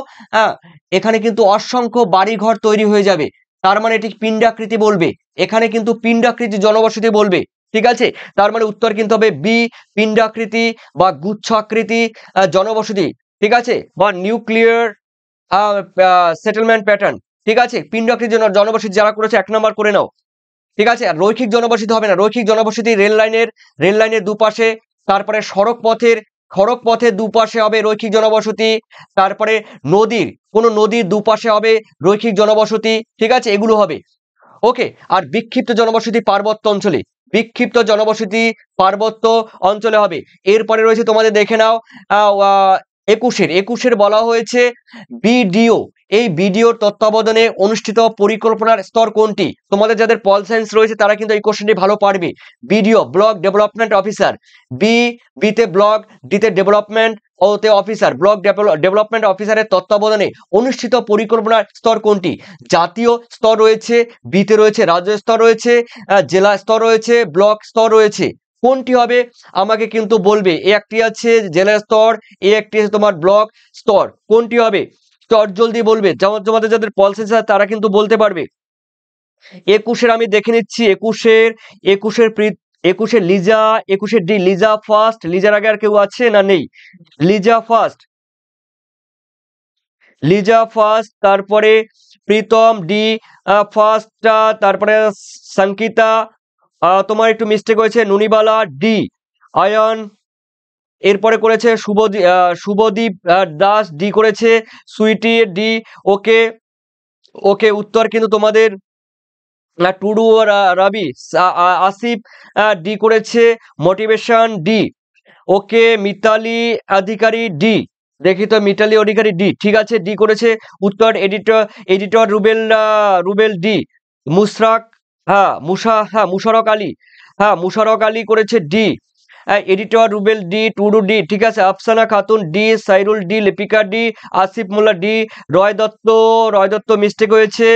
এখানে কিন্তু অসংখ্য বাড়িঘর তৈরি হয়ে যাবে, তার মানে এটি পিণ্ডাকৃতি বলবে, এখানে কিন্তু পিণ্ডাকৃতি জনবসতি বলবে, ঠিক আছে। তার মানে উত্তর কিন্তু হবে বি, পিণ্ডাকৃতি বা গুচ্ছ আকৃতি জনবসতি, ঠিক আছে, বা নিউক্লিয়ার সেটেলমেন্ট প্যাটার্ন, ঠিক আছে। পিণ্ডাকৃতি জনবসতি যারা করেছে 1 নম্বর করে নাও, ঠিক আছে। আর রৈখিক জনবসতি হবে না, রৈখিক জনবসতি রেল লাইনের দুপাশে, তারপরে সড়ক পথের দুপাশে হবে রৈখিক জনবসতি, তারপরে নদীর দুপাশে হবে রৈখিক জনবসতি, ঠিক আছে, এগুলো হবে, ওকে। আর বিক্ষিপ্ত জনবসতি পার্বত্য অঞ্চলে হবে। এরপরে রয়েছে তোমাদের দেখে নাও 21-এর বলা হয়েছে বিডিও, এই বিডিওর তত্ত্বাবধানে অনুষ্ঠিত পরিকল্পনার স্তর কোনটি। তোমাদের যাদের পল সায়েন্স রয়েছে তারা কিন্তু এই কোশ্চেনটি ভালো পারবে। বিডিও ব্লক ডেভেলপমেন্ট অফিসার, বিতে ব্লক, ডিতে ডেভেলপমেন্ট, ওতে অফিসার, ব্লক ডেভেলপমেন্ট অফিসারের তত্ত্বাবধানে অনুষ্ঠিত পরিকল্পনার স্তর কোনটি। জাতীয় স্তর রয়েছে, বিতে রয়েছে রাজ্য স্তর রয়েছে, জেলা স্তর রয়েছে, ব্লক স্তর রয়েছে, কোনটি হবে আমাকে কিন্তু বলবে। একটি আছে জেলা স্তর, একটি আছে তোমার ব্লক স্তর, কোনটি হবে চট জলদি বলবে, যেমন তোমাদের যাদের পলসেন্স আছে তারা কিন্তু বলতে পারবে। 21-এর আমি দেখে নিচ্ছি, 21-এর লিজা, 21-এর ডি, লিজা ফার্স্ট, লিজার আগে আর কেউ আছে না নেই, লিজা ফার্স্ট, তারপরে প্রীতম ডি ফার্স্ট, তারপরে সংকিতা, তোমার একটু মিস্টেক হয়েছে, নুনিবালা ডি, আয়ন, এরপরে করেছে শুভদীপ দাস ডি করেছে, সুইটি ডি, ওকে উত্তর কিন্তু তোমাদের টুডু রবি, আসিফ ডি করেছে, মোটিভেশন ডি, ওকে, মিতালি অধিকারী ডি, দেখি তো মিতালি অধিকারী ডি, ঠিক আছে, ডি করেছে উত্তর। এডিটর রুবেল ডি, মুশরাক, মুশারক আলী করেছে D, editor Rubel D, Tudu D, ঠিক আছে, Afsana Khatun D, Sairul D, Lipika D, Asif Molla D, Roy Dutta mistake হয়েছে,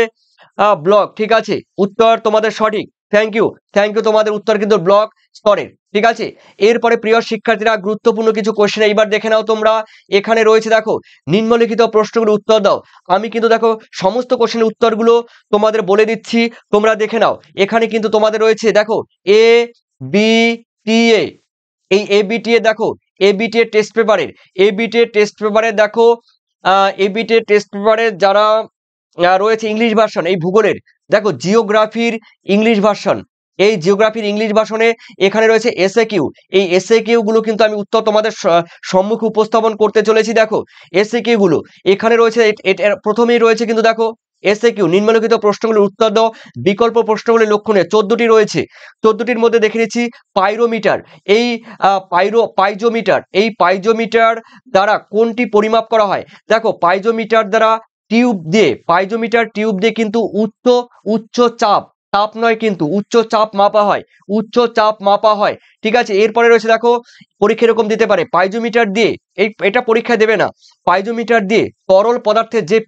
ব্লক, ঠিক আছে, উত্তর তোমাদের সঠিক। থ্যাংক ইউ তোমাদের উত্তর কিন্তু ব্লক স্তরের, ঠিক আছে। এরপরে প্রিয় শিক্ষার্থীরা গুরুত্বপূর্ণ কিছু কোশ্চেন এইবার দেখে নাও তোমরা। এখানে রয়েছে দেখো নিম্নলিখিত প্রশ্নগুলোর উত্তর দাও। আমি কিন্তু দেখো সমস্ত কোশ্চেনের উত্তরগুলো তোমাদের বলে দিচ্ছি, তোমরা দেখে নাও। এখানে কিন্তু তোমাদের রয়েছে দেখো এ বি টি এ, এই এ বি টি এ দেখো এবিটি এর টেস্ট পেপারের, এবিটি এর টেস্ট পেপারে দেখো এবিটি এর টেস্ট পেপারে যারা রয়েছে ইংলিশ ভার্সন এই ভূগোলের, দেখো জিওগ্রাফির ইংলিশ ভার্সন, এই জিওগ্রাফির ইংলিশ ভার্সনে এখানে রয়েছে এসএ কিউ। এই এসএ কিউ গুলো কিন্তু আমি উত্তর তোমাদের সম্মুখে উপস্থাপন করতে চলেছি। দেখো এসএ কিউ গুলো এখানে রয়েছে, প্রথমেই রয়েছে কিন্তু দেখো এসএ কিউ, নিম্নলিখিত প্রশ্নগুলোর উত্তর দাও, বিকল্প প্রশ্নগুলি লক্ষণীয় 14টি রয়েছে। 14টির মধ্যে দেখে নিচ্ছি পাইরোমিটার, এই পাইজোমিটার, এই পাইজোমিটার দ্বারা কোনটি পরিমাপ করা হয়? দেখো পাইজোমিটার দ্বারা পাইজোমিটার টিউব দিয়ে কিন্তু উচ্চ চাপ, চাপ নয় কিন্তু উচ্চ চাপ মাপা হয়, উচ্চ চাপ মাপা হয়। ঠিক আছে, এরপরে রয়েছে দেখো পরীক্ষা এরকম দিতে পারে পাইজোমিটার দিয়ে, এটা পরীক্ষা দেবে না, পাইজোমিটার দিয়ে তরল পদার্থের যে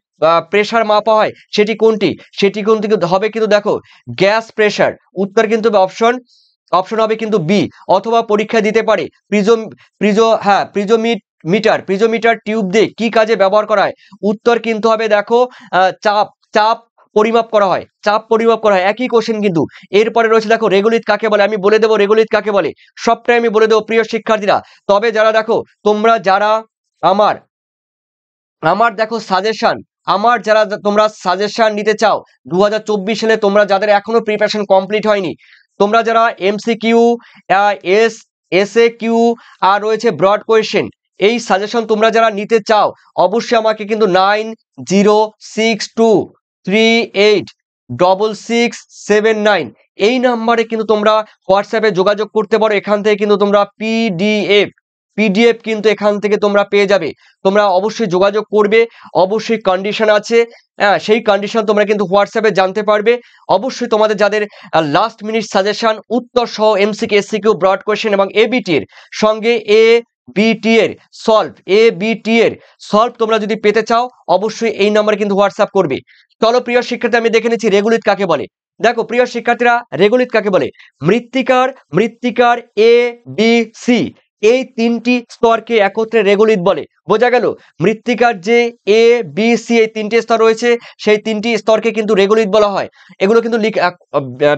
প্রেসার মাপা হয় সেটি কোনটি? সেটি কিন্তু হবে কিন্তু দেখো গ্যাস প্রেসার। উত্তর কিন্তু অপশন হবে কিন্তু বি। অথবা পরীক্ষা দিতে পারে প্রিজোমিটার টিউব দিয়ে কি কাজে ব্যবহার করা হয়? উত্তর কিন্তু হবে দেখো চাপ চাপ পরিমাপ করা হয়, চাপ পরিমাপ করা হয়, একই কোশ্চেন কিন্তু। এরপরে রয়েছে দেখো রেগুলিত কাকে বলে, আমি বলে দেবো রেগুলিত কাকে বলে, সবটাই আমি বলে দেবো প্রিয় শিক্ষার্থীরা। তবে যারা দেখো তোমরা যারা আমার দেখো সাজেশন, তোমরা সাজেশন নিতে চাও 2024 সালে, তোমরা যাদের এখনো প্রিপারেশন কমপ্লিট হয়নি, তোমরা যারা এমসিকিউ, এসএ কিউ আর রয়েছে ব্রড কোয়েশ্চেন, এই সাজেশন তোমরা যারা নিতে চাও অবশ্যই আমাকে কিন্তু 9062386679 এই নাম্বারে কিন্তু তোমরা হোয়াটসঅ্যাপে যোগাযোগ করতে পারো। এখান থেকে কিন্তু তোমরা পিডিএফ কিন্তু এখান থেকে তোমরা পেয়ে যাবে। তোমরা অবশ্যই যোগাযোগ করবে, অবশ্যই কন্ডিশন আছে, সেই কন্ডিশন তোমরা কিন্তু হোয়াটসঅ্যাপে জানতে পারবে। অবশ্যই তোমাদের যাদের লাস্ট মিনিট সাজেশন উত্তর সহ এমসিকিউ, এসসিকিউ, ব্রড কোয়েশ্চেন এবং এবিটি এর সঙ্গে এবিটি এর সলভ তোমরা যদি পেতে চাও অবশ্যই এই নাম্বারে কিন্তু হোয়াটসঅ্যাপ করবে। চলো প্রিয় শিক্ষার্থী, আমি দেখে নিচ্ছি রেগুলিত কাকে বলে। দেখো প্রিয় শিক্ষার্থীরা, রেগুলিত কাকে বলে? মৃত্তিকার এ বি সি এই তিনটি স্তরকে একত্রে রেগুলিত বলে। বোঝা গেল? মৃত্তিকার যে এ বি সি এই তিনটি স্তর রয়েছে, সেই তিনটি স্তরকে কিন্তু রেগুলিত বলা হয়। এগুলো কিন্তু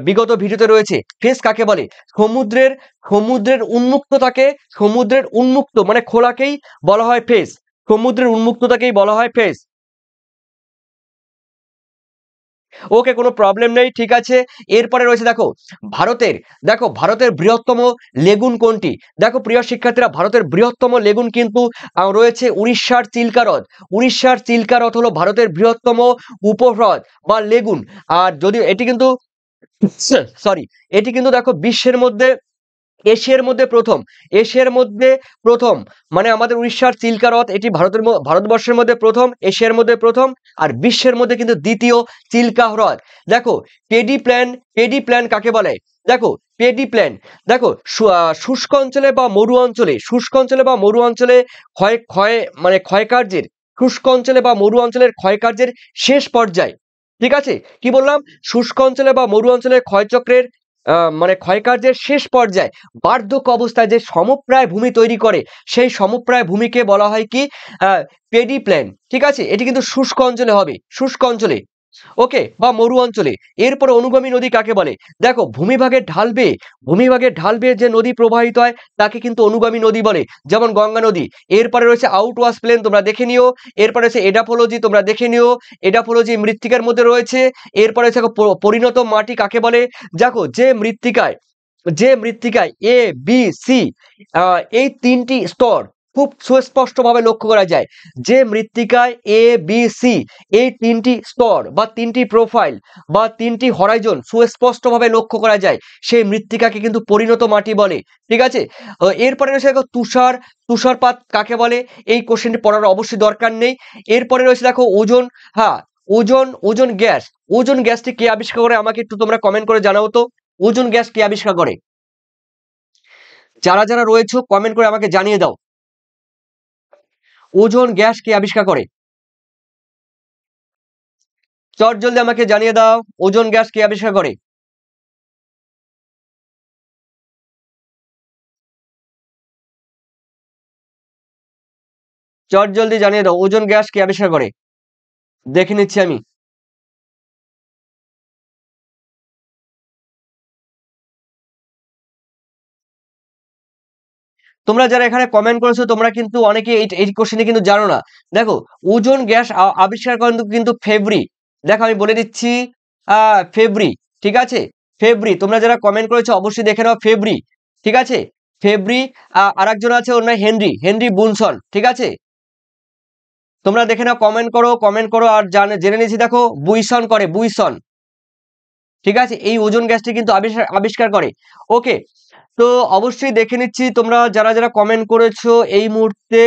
বিগত ভিডিওতে রয়েছে। ফেস কাকে বলে? সমুদ্রের উন্মুক্ত মানে খোলাকেই বলা হয় ফেস, সমুদ্রের উন্মুক্ততাকেই বলা হয় ফেস। ওকে, কোনো প্রবলেম নেই, ঠিক আছে। এরপরে রয়েছে দেখো ভারতের বৃহত্তম লেগুন কোনটি? দেখো প্রিয় শিক্ষার্থীরা, ভারতের বৃহত্তম লেগুন কিন্তু রয়েছে উড়িষ্যার চিল্কা হ্রদ। উড়িষ্যার চিল্কা হ্রদ হলো ভারতের বৃহত্তম উপহ্রদ বা লেগুন। আর যদিও এটি কিন্তু এটি কিন্তু দেখো এশিয়ার মধ্যে প্রথম, মানে আমাদের উড়িষ্যার চিল্কা হ্রদ এটি ভারতবর্ষের মধ্যে প্রথম, এশিয়ার মধ্যে প্রথম, আর বিশ্বের মধ্যে কিন্তু দ্বিতীয় চিল্কা হ্রদ। দেখো পেডি প্ল্যান কাকে বলে? দেখো পেডি প্ল্যান, দেখো শুষ্ক অঞ্চলে বা মরু অঞ্চলে ক্ষয়কার্যের শেষ পর্যায়ে। ঠিক আছে, কি বললাম? শুষ্ক অঞ্চলে বা মরু অঞ্চলে ক্ষয়চক্রের ক্ষয়কার্যের শেষ পর্যায়ে বার্ধক্য অবস্থায় যে সমপ্রায় ভূমি তৈরি করে, সেই সমপ্রায় ভূমিকে বলা হয় কি? Paddy plan. ঠিক আছে, এটি কিন্তু শুষ্ক অঞ্চলে হবে, শুষ্ক অঞ্চলে, ওকে, বা মরু অঞ্চলে। এরপরে অনুগামী নদী কাকে বলে? দেখো ভূমিভাগের ঢাল বেয়ে যে নদী প্রবাহিত হয় তাকে কিন্তু অনুগামী নদী বলে, যেমন গঙ্গা নদী। এরপরে রয়েছে আউটওয়াশ প্লেন, তোমরা দেখে নিও। এরপরে রয়েছে এডাফোলজি, তোমরা দেখে নিও, এডাফোলজি মৃত্তিকার মধ্যে রয়েছে। এরপরে হচ্ছে পরিণত মাটি কাকে বলে? দেখো যে মৃত্তিকায় এ বি সি এই তিনটি স্তর খুব সুস্পষ্টভাবে লক্ষ্য করা যায়, যে মৃত্তিকায় এ বি সি এই তিনটি স্তর বা তিনটি প্রোফাইল বা তিনটি হরাইজন সুস্পষ্টভাবে লক্ষ্য করা যায়, সেই মৃত্তিকাকে কিন্তু পরিণত মাটি বলে। ঠিক আছে, এরপরে রয়েছে দেখো তুষারপাত কাকে বলে? এই কোশ্চেনটি পড়ার অবশ্যই দরকার নেই। এরপরে রয়েছে দেখো ওজন গ্যাসটি কে আবিষ্কার করে? আমাকে একটু তোমরা কমেন্ট করে জানাও তো, ওজন গ্যাস কে আবিষ্কার করে? যারা রয়েছে কমেন্ট করে আমাকে জানিয়ে দাও, ওজন গ্যাস কে আবিষ্কার করে? চট জলদি আমাকে জানিয়ে দাও, ওজন গ্যাস কে আবিষ্কার করে? চট জলদি জানিয়ে দাও, ওজন গ্যাস কে আবিষ্কার করে? দেখে নিচ্ছি আমি। তোমরা যারা এখানে কমেন্ট করেছো তোমরা কিন্তু অনেকে এই কোশ্চেনে কিন্তু জানো না। দেখো ওজোন গ্যাস আবিষ্কার করেন কিন্তু ফেব্রি। দেখো আমি বলে দিচ্ছি ফেব্রি, ঠিক আছে, ফেব্রি। তোমরা যারা কমেন্ট করেছো অবশ্যই দেখে নাও ফেব্রি, ঠিক আছে, ফেব্রি। আর একজন আছে ওর নাম হেনরি বুনসন, ঠিক আছে। তোমরা দেখে নাও, কমেন্ট করো আর জেনে নিয়েছি। দেখো বুইসন, ঠিক আছে, এই ওজোন গ্যাসটি কিন্তু আবিষ্কার করে। ওকে, তো অবশ্যই দেখে নিচ্ছি তোমরা যারা যারা কমেন্ট করেছো এই মুহূর্তে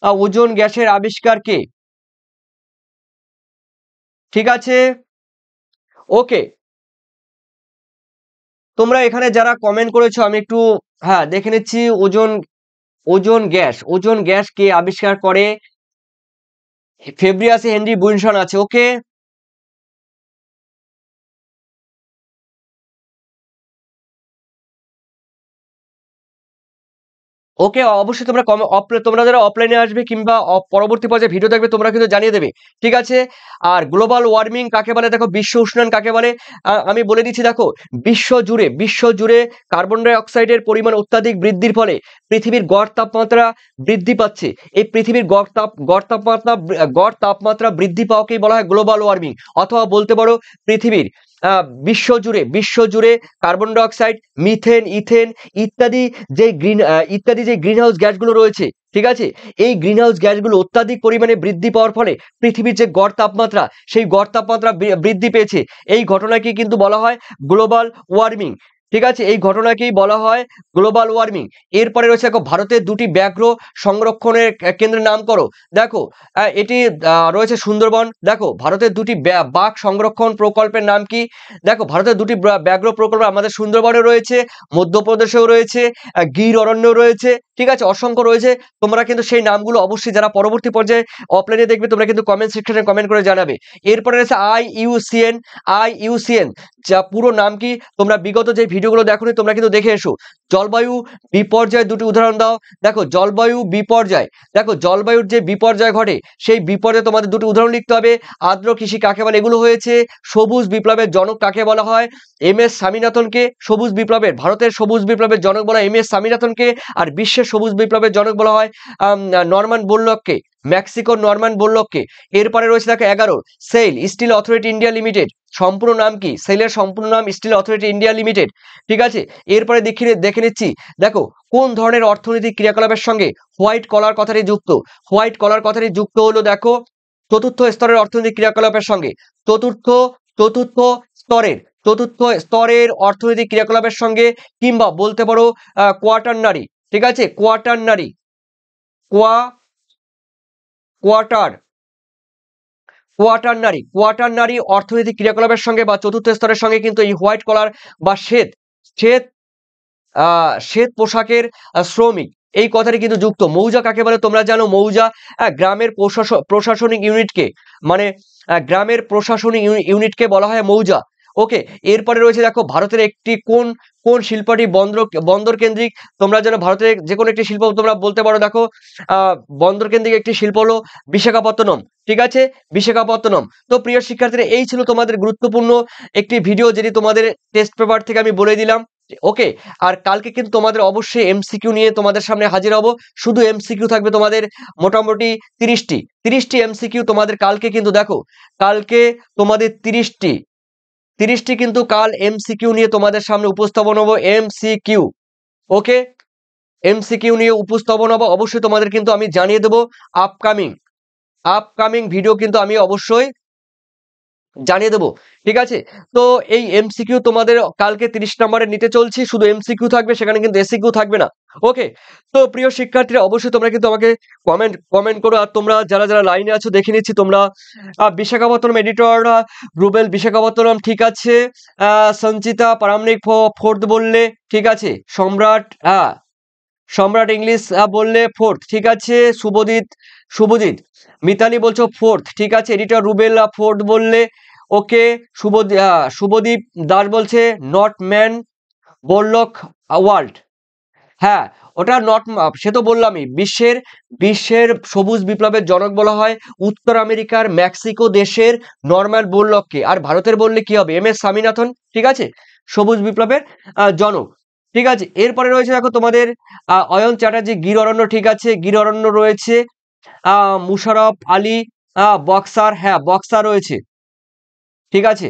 ওজোন গ্যাসের আবিষ্কার কে, ঠিক আছে। ওকে, তোমরা এখানে যারা কমেন্ট করেছো আমি একটু দেখে নিচ্ছি। ওজোন গ্যাস কে আবিষ্কার করে? ফেব্রি আছে, হেনরি বুইনসন আছে। ওকে, ওকে, অবশ্যই তোমরা তোমরা যারা অফলাইনে আসবে কিংবা পরবর্তী পর্যায়ে ভিডিও দেখবে তোমরা কিন্তু জানিয়ে দেবে, ঠিক আছে। আর গ্লোবাল ওয়ার্মিং কাকে বলে? দেখো বিশ্ব উষ্ণায়ন কাকে বলে আমি বলে দিচ্ছি। দেখো বিশ্ব জুড়ে কার্বন ডাই অক্সাইডের পরিমাণ অত্যাধিক বৃদ্ধির ফলে পৃথিবীর গড় তাপমাত্রা বৃদ্ধি পাচ্ছে। এই পৃথিবীর গড় তাপমাত্রা বৃদ্ধি পাওয়াকেই বলা হয় গ্লোবাল ওয়ার্মিং, অথবা বলতে পারো পৃথিবীর বিশ্ব জুড়ে carbon die oxide, methane, ethane ইত্যাদি যে গ্রিন হাউস গ্যাসগুলো রয়েছে, ঠিক আছে, এই গ্রিন হাউস গ্যাসগুলো অত্যাধিক পরিমাণে বৃদ্ধি পাওয়ার ফলে পৃথিবীর যে গড় তাপমাত্রা সেই গড় তাপমাত্রা বৃদ্ধি পেয়েছে। এই ঘটনাকে কিন্তু বলা হয় গ্লোবাল ওয়ার্মিং, ঠিক আছে, এই ঘটনাকেই বলা হয় গ্লোবাল ওয়ার্মিং। এরপরে রয়েছে দেখো ভারতের দুটি ব্যাঘ্র সংরক্ষণের কেন্দ্রের নাম করো। দেখো এটি রয়েছে সুন্দরবন। দেখো ভারতের দুটি বাঘ সংরক্ষণ প্রকল্পের নাম কি? দেখো ভারতের দুটি ব্যাঘ্র প্রকল্প আমাদের সুন্দরবনে রয়েছে, মধ্যপ্রদেশেও রয়েছে, গির অরণ্য রয়েছে, ঠিক আছে, অসংখ্য রয়েছে। তোমরা কিন্তু সেই নামগুলো অবশ্যই যারা পরবর্তী পর্যায়ে অফলাইনে দেখবে তোমরা কিন্তু কমেন্ট সেকশনে কমেন্ট করে জানাবে। এরপরে রয়েছে আইইউসিএন, যা পুরো নাম কি? তোমরা বিগত যে ভিডিওগুলো দেখোনি তোমরা কিন্তু দেখে এসো। জলবায়ু বিপর্যয় দুটি উদাহরণ দাও। দেখো জলবায়ু বিপর্যয়, দেখো জলবায়ুর যে বিপর্যয় ঘটে সেই বিপর্যয়ে তোমাদের দুটি উদাহরণ লিখতে হবে। আর্দ্র কৃষি কাকে বলে? এগুলো হয়েছে সবুজ বিপ্লবের জনক কাকে বলা হয়? MS স্বামীনাথনকে সবুজ বিপ্লবের, ভারতের সবুজ বিপ্লবের জনক বলা হয় MS স্বামীনাথনকে। আর বিশ্বের সবুজ বিপ্লবের জনক বলা হয় নরম্যান বোরলগকে, মেক্সিকোর নরম্যান বোরলগকে। এরপরে রয়েছে দেখো 11 sell steel authority India limited, সম্পূর্ণ নাম কি? সেলের সম্পূর্ণ নাম স্টিল অথরিটি ইন্ডিয়া লিমিটেড, ঠিক আছে। এরপরে দেখে নিচ্ছি। দেখো কোন ধরনের অর্থনৈতিক ক্রিয়াকলাপের সঙ্গে হোয়াইট কলার কথাটি যুক্ত? হোয়াইট কলার কথাটি যুক্ত হলো দেখো চতুর্থ স্তরের অর্থনৈতিক ক্রিয়াকলাপের সঙ্গে। চতুর্থ স্তরের অর্থনৈতিক ক্রিয়াকলাপের সঙ্গে, কিংবা বলতে পারো কোয়াটারনারি, ঠিক আছে, কোয়াটারনারি অর্থনৈতিক ক্রিয়াকলাপের সঙ্গে বা চতুর্থ স্তরের সঙ্গে কিন্তু এই হোয়াইট কলার বা শ্বেত পোশাকের শ্রমিক এই কথাটি কিন্তু যুক্ত। মৌজা কাকে বলে তোমরা জানো? মৌজা গ্রামের প্রশাসনিক ইউনিটকে, মানে গ্রামের প্রশাসনিক ইউনিটকে বলা হয় মৌজা। ওকে, এরপরে রয়েছে দেখো ভারতের একটি কোন শিল্পটি বন্দর কেন্দ্রিক? তোমরা জানো ভারতের যে কোনো একটি শিল্প তোমরা বলতে পারো। দেখো বন্দর কেন্দ্রিক একটি শিল্প হলো বিশাখাপত্তনম, ঠিক আছে, বিশাখাপত্তনম। তো প্রিয় শিক্ষার্থীরা এই ছিল তোমাদের গুরুত্বপূর্ণ একটি ভিডিও, যেটি তোমাদের টেস্ট পেপার থেকে আমি বলে দিলাম। ওকে, আর কালকে কিন্তু তোমাদের অবশ্যই MCQ নিয়ে তোমাদের সামনে হাজির হব। শুধু MCQ থাকবে তোমাদের মোটামুটি 30টি MCQ তোমাদের কালকে। কিন্তু দেখো কালকে তোমাদের 30টি কিন্তু কাল MCQ নিয়ে তোমাদের সামনে উপস্থাপন হবো। MCQ, ওকে, MCQ নিয়ে উপস্থাপন হবো। অবশ্যই তোমাদের কিন্তু আমি জানিয়ে দেবো আপকামিং ভিডিও কিন্তু আমি অবশ্যই জানিয়ে দেবো, ঠিক আছে। তো এই MCQ তোমাদের কালকে 30 নম্বরে নিতে চলছি। শুধু MCQ থাকবে, সেখানে কিন্তু SCQ থাকবে না। ওকে, তো প্রিয় শিক্ষার্থীরা অবশ্যই তোমরা কিন্তু আমাকে কমেন্ট করো। আর তোমরা যারা যারা লাইনে আছো দেখে নিচ্ছি। তোমরা বিশাখাপত্তনম এডিটর রুবেল বিশাখাপত্তনম, ঠিক আছে, সঞ্চিতা পারামনিক ফোর্থ বললে, ঠিক আছে, সম্রাট ইংলিশ বললে ফোর্থ, ঠিক আছে, শুভজিৎ মিতালি বলছো ফোর্থ, ঠিক আছে, এডিটর রুবেল ফোর্থ বললে। ওকে, শুভদীপ দাস বলছে নট ম্যান বোরলক ওয়ার্ল্ড। হ্যাঁ, ওটা নট, সে তো বললামই, বিশ্বের সবুজ বিপ্লবের জনক বলা হয় উত্তর আমেরিকার মেক্সিকো দেশের নরম্যান বোরলগকে। আর ভারতের বললে কি হবে? MS স্বামীনাথন, ঠিক আছে, সবুজ বিপ্লবের জনক, ঠিক আছে, এরপরে রয়েছে দেখো তোমাদের অয়ন চ্যাটার্জি গির অরণ্য, ঠিক আছে, গির অরণ্য রয়েছে, মুশারফ আলী বক্সার, হ্যাঁ বক্সার রয়েছে, ঠিক আছে,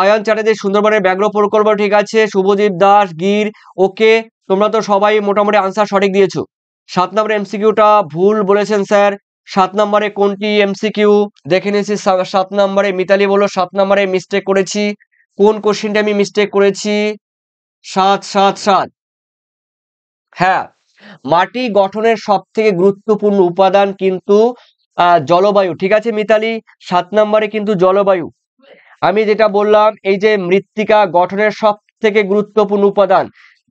অয়ন চ্যাটার্জি সুন্দরবনের ব্যাঘ্র প্রকল্প, ঠিক আছে, শুভদীপ দাস গির, ওকে, তোমরা তো সবাই মোটামুটি আনসার সঠিক দিয়েছো। 7 নম্বরে এমসিকিউটা ভুল বলেছেন স্যার। 7 নম্বরে কোনটি এমসিকিউ দেখে নিয়েছি। 7 নম্বরে মিতালি বলল 7 নম্বরে মিস্টেক করেছি। কোন কোশ্চেনটা আমি মিস্টেক করেছি? 7 হ্যাঁ, মাটি গঠনের সব থেকে গুরুত্বপূর্ণ উপাদান কিন্তু জলবায়ু, ঠিক আছে মিতালি, 7 নম্বরে কিন্তু জলবায়ু। আমি যেটা বললাম, এই যে মৃত্তিকা গঠনের সব থেকে গুরুত্বপূর্ণ উপাদান,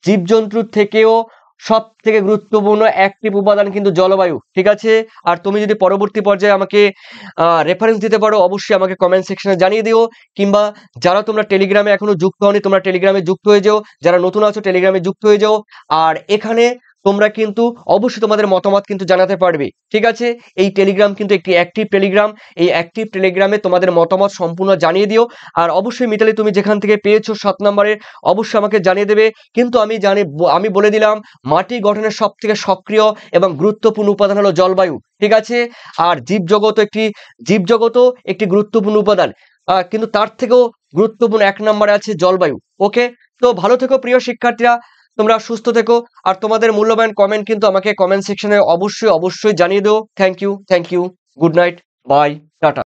জীবজন্তুর থেকেও সব থেকে গুরুত্বপূর্ণ অ্যাক্টিভ উপাদান কিন্তু জলবায়ু, ঠিক আছে। আর তুমি যদি পরবর্তী পর্যায়ে আমাকে রেফারেন্স দিতে পারো, অবশ্যই আমাকে কমেন্ট সেকশনে জানিয়ে দিও, কিংবা যারা তোমরা টেলিগ্রামে এখনো যুক্ত হওনি তোমরা টেলিগ্রামে যুক্ত হয়ে যাও, যারা নতুন আছো টেলিগ্রামে যুক্ত হয়ে যাও। আর এখানে তোমরা কিন্তু অবশ্যই তোমাদের মতামত কিন্তু জানাতে পারবে, ঠিক আছে। এই টেলিগ্রাম কিন্তু একটি অ্যাক্টিভ টেলিগ্রাম, এই অ্যাক্টিভ টেলিগ্রামে তোমাদের মতামত সম্পূর্ণ জানিয়ে দিও। আর অবশ্যই মিতালি তুমি যেখান থেকে পেয়েছো 7 নম্বরে অবশ্যই আমাকে জানিয়ে দেবে। কিন্তু আমি বলে দিলাম, মাটি গঠনের সব থেকে সক্রিয় এবং গুরুত্বপূর্ণ উপাদান হলো জলবায়ু, ঠিক আছে। আর জীবজগতও একটি গুরুত্বপূর্ণ উপাদান, কিন্তু তার থেকেও গুরুত্বপূর্ণ 1 নম্বরে আছে জলবায়ু। ওকে, তো ভালো থেকো প্রিয় শিক্ষার্থীরা, তোমরা সুস্থ থেকো। আর তোমাদের মূল্যবান কমেন্ট কিন্তু আমাকে কমেন্ট সেকশনে অবশ্যই জানিয়ে দিও। Thank you, good night, bye, tata.